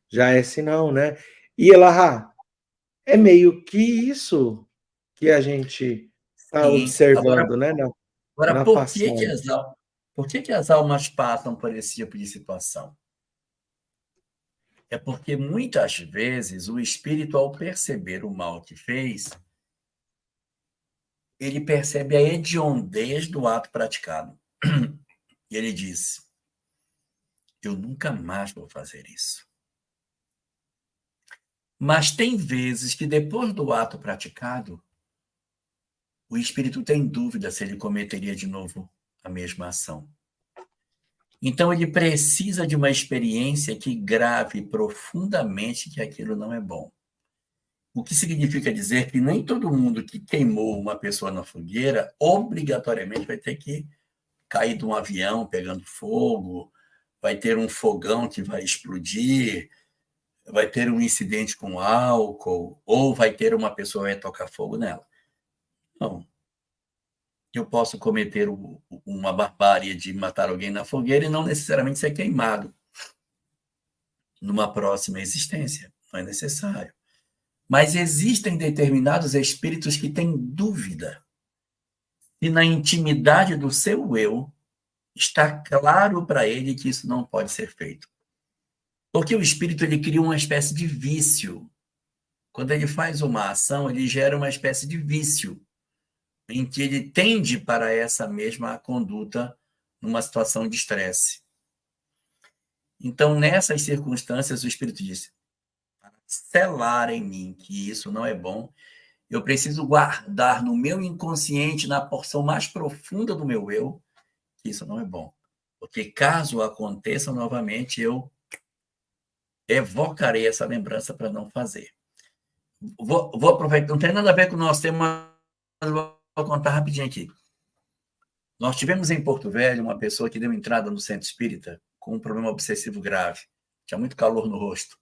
[SPEAKER 3] Já é sinal, né? E Elahá, é meio que isso que a gente está
[SPEAKER 2] Sim.
[SPEAKER 3] observando, né,
[SPEAKER 2] Agora
[SPEAKER 3] na passagem.
[SPEAKER 2] por que as almas passam por esse tipo de situação? É porque muitas vezes o espírito, ao perceber o mal que fez, ele percebe a hediondez do ato praticado. E ele diz: eu nunca mais vou fazer isso. Mas tem vezes que, depois do ato praticado, o espírito tem dúvida se ele cometeria de novo a mesma ação. Então, ele precisa de uma experiência que grave profundamente que aquilo não é bom. O que significa dizer que nem todo mundo que queimou uma pessoa na fogueira obrigatoriamente vai ter que cair de um avião pegando fogo, vai ter um fogão que vai explodir, vai ter um incidente com álcool, ou vai ter uma pessoa que vai tocar fogo nela. Não. Eu posso cometer uma barbárie de matar alguém na fogueira e não necessariamente ser queimado numa próxima existência. Não é necessário. Mas existem determinados espíritos que têm dúvida. E na intimidade do seu eu, está claro para ele que isso não pode ser feito. Porque o espírito ele cria uma espécie de vício. Quando ele faz uma ação, ele gera uma espécie de vício, em que ele tende para essa mesma conduta numa situação de estresse. Então, nessas circunstâncias, o espírito disse: para selar em mim que isso não é bom, eu preciso guardar no meu inconsciente, na porção mais profunda do meu eu, que isso não é bom. Porque caso aconteça novamente, eu evocarei essa lembrança para não fazer. Vou aproveitar, não tem nada a ver com o nosso tema, mas vou contar rapidinho aqui. Nós tivemos em Porto Velho uma pessoa que deu entrada no centro espírita com um problema obsessivo grave. Tinha muito calor no rosto.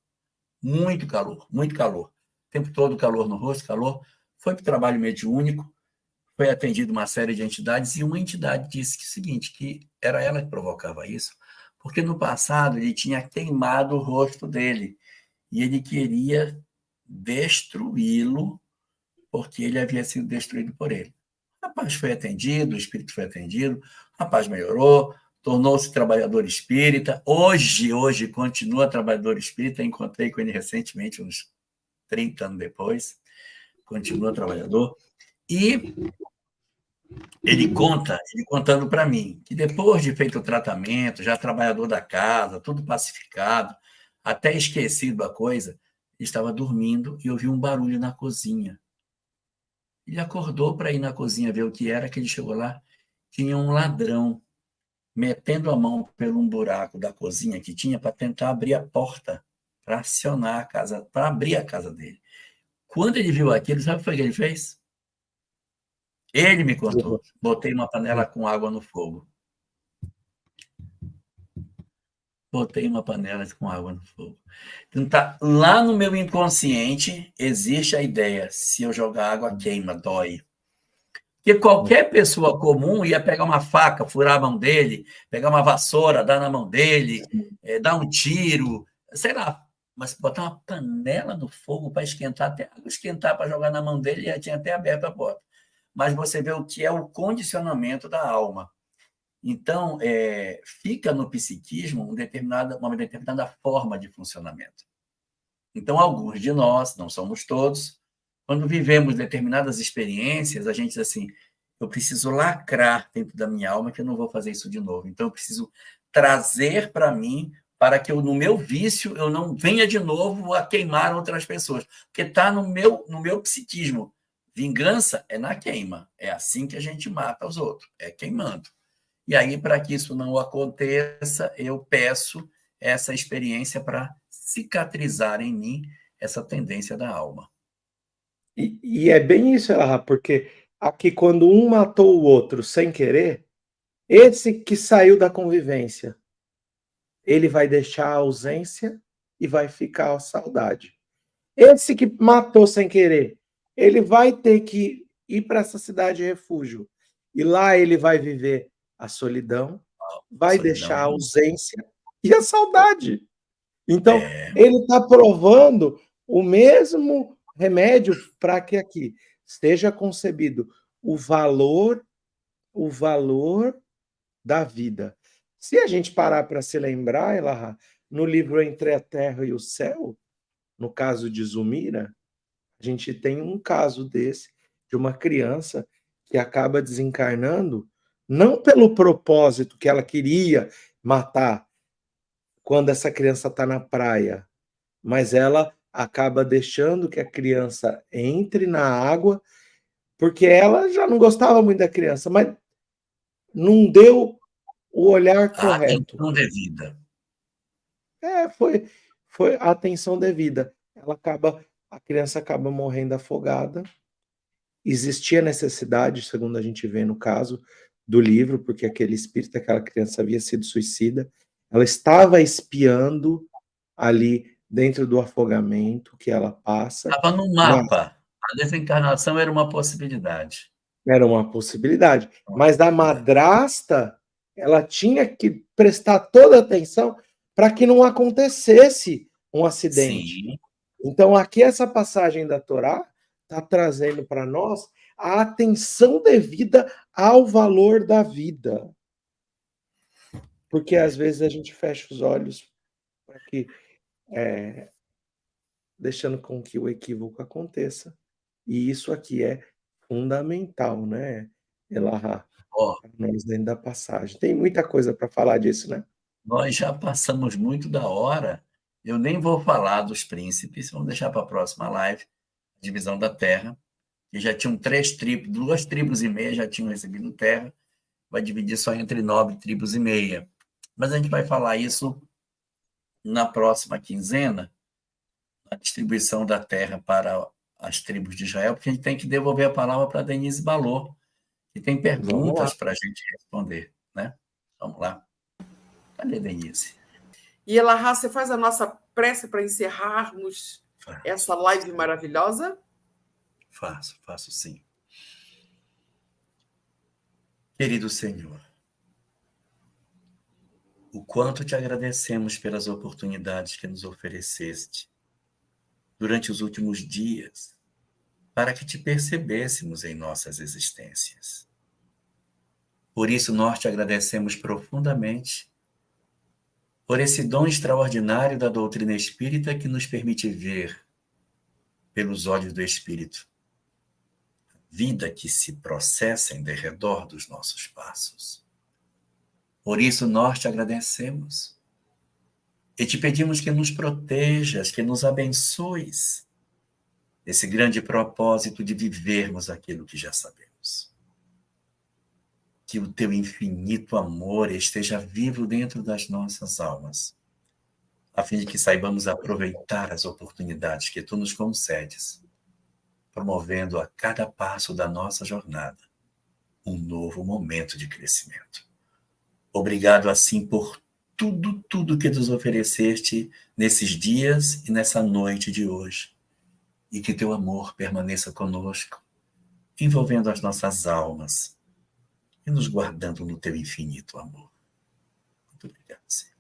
[SPEAKER 2] Muito calor, muito calor. O tempo todo calor no rosto, calor. Foi para o trabalho mediúnico, foi atendido uma série de entidades e uma entidade disse que o seguinte, que era ela que provocava isso, porque no passado ele tinha queimado o rosto dele e ele queria destruí-lo porque ele havia sido destruído por ele. O rapaz foi atendido, o espírito foi atendido, o rapaz melhorou, tornou-se trabalhador espírita, hoje continua trabalhador espírita, encontrei com ele recentemente, uns 30 anos depois, continua trabalhador, e ele contando para mim, que depois de feito o tratamento, já trabalhador da casa, tudo pacificado, até esquecido a coisa, ele estava dormindo e ouviu um barulho na cozinha. Ele acordou para ir na cozinha ver o que era, que ele chegou lá, tinha um ladrão metendo a mão pelo um buraco da cozinha que tinha para tentar abrir a porta, para acionar a casa, para abrir a casa dele. Quando ele viu aquilo, sabe o que ele fez? Ele me contou. Botei uma panela com água no fogo. Botei uma panela com água no fogo. Então, tá, lá no meu inconsciente existe a ideia, se eu jogar água, queima, dói. Porque qualquer pessoa comum ia pegar uma faca, furar a mão dele, pegar uma vassoura, dar na mão dele, dar um tiro, sei lá. Mas botar uma panela no fogo para esquentar, até água esquentar para jogar na mão dele, já tinha até aberto a porta. Mas você vê o que é o condicionamento da alma. Então, fica no psiquismo uma determinada forma de funcionamento. Então, alguns de nós, não somos todos, quando vivemos determinadas experiências, a gente diz assim, eu preciso lacrar dentro da minha alma que eu não vou fazer isso de novo. Então, eu preciso trazer para mim, para que no meu vício eu não venha de novo a queimar outras pessoas. Porque está no meu psiquismo. Vingança é na queima. É assim que a gente mata os outros, é queimando. E aí, para que isso não aconteça, eu peço essa experiência para cicatrizar em mim essa tendência da alma.
[SPEAKER 3] E é bem isso, Elahá, porque aqui quando um matou o outro sem querer, esse que saiu da convivência, ele vai deixar a ausência e vai ficar a saudade. Esse que matou sem querer, ele vai ter que ir para essa cidade de refúgio. E lá ele vai viver a solidão, vai deixar a ausência e a saudade. Então, ele está provando o mesmo remédio para que aqui seja concebido o valor da vida. Se a gente parar para se lembrar, Elahá, no livro Entre a Terra e o Céu, no caso de Zumira, a gente tem um caso desse, de uma criança que acaba desencarnando, não pelo propósito que ela queria matar, quando essa criança está na praia, mas ela acaba deixando que a criança entre na água, porque ela já não gostava muito da criança, mas não deu o olhar correto.
[SPEAKER 2] A atenção devida.
[SPEAKER 3] Foi a atenção devida. A criança acaba morrendo afogada. Existia necessidade, segundo a gente vê no caso do livro, porque aquele espírito daquela criança havia sido suicida. Ela estava espiando ali dentro do afogamento que ela passa,
[SPEAKER 2] Estava no
[SPEAKER 3] mas
[SPEAKER 2] mapa. A desencarnação era uma possibilidade.
[SPEAKER 3] era uma possibilidade. Mas a madrasta, ela tinha que prestar toda a atenção para que não acontecesse um acidente.
[SPEAKER 2] Sim,
[SPEAKER 3] Então, aqui essa passagem da Torá está trazendo para nós a atenção devida ao valor da vida. Porque às vezes a gente fecha os olhos para que, deixando com que o equívoco aconteça. E isso aqui é fundamental, né, Elahá,
[SPEAKER 2] ó,
[SPEAKER 3] para nós dentro da passagem. Tem muita coisa para falar disso, né?
[SPEAKER 2] nós já passamos muito da hora. Eu nem vou falar dos príncipes, vamos deixar para a próxima live, divisão da terra, que já tinham 2 tribos e meia já tinham recebido terra, vai dividir só entre 9 tribos e meia. Mas a gente vai falar isso na próxima quinzena, a distribuição da terra para as tribos de Israel, porque a gente tem que devolver a palavra para Denise Balor, que tem
[SPEAKER 3] Vamos lá.
[SPEAKER 2] perguntas para a gente responder, né? Vamos lá. Cadê Denise?
[SPEAKER 4] E Elahá, você faz a nossa prece para encerrarmos essa live maravilhosa?
[SPEAKER 2] Faço sim. Querido Senhor, o quanto te agradecemos pelas oportunidades que nos ofereceste durante os últimos dias, para que te percebêssemos em nossas existências. Por isso, nós te agradecemos profundamente por esse dom extraordinário da doutrina espírita que nos permite ver, pelos olhos do Espírito, a vida que se processa em derredor dos nossos passos. Por isso, nós te agradecemos e te pedimos que nos protejas, que nos abençoes esse grande propósito de vivermos aquilo que já sabemos. Que o teu infinito amor esteja vivo dentro das nossas almas, a fim de que saibamos aproveitar as oportunidades que tu nos concedes, promovendo a cada passo da nossa jornada um novo momento de crescimento. Obrigado, assim, por tudo que nos ofereceste nesses dias e nessa noite de hoje. E que teu amor permaneça conosco, envolvendo as nossas almas e nos guardando no teu infinito amor. Muito obrigado, Senhor.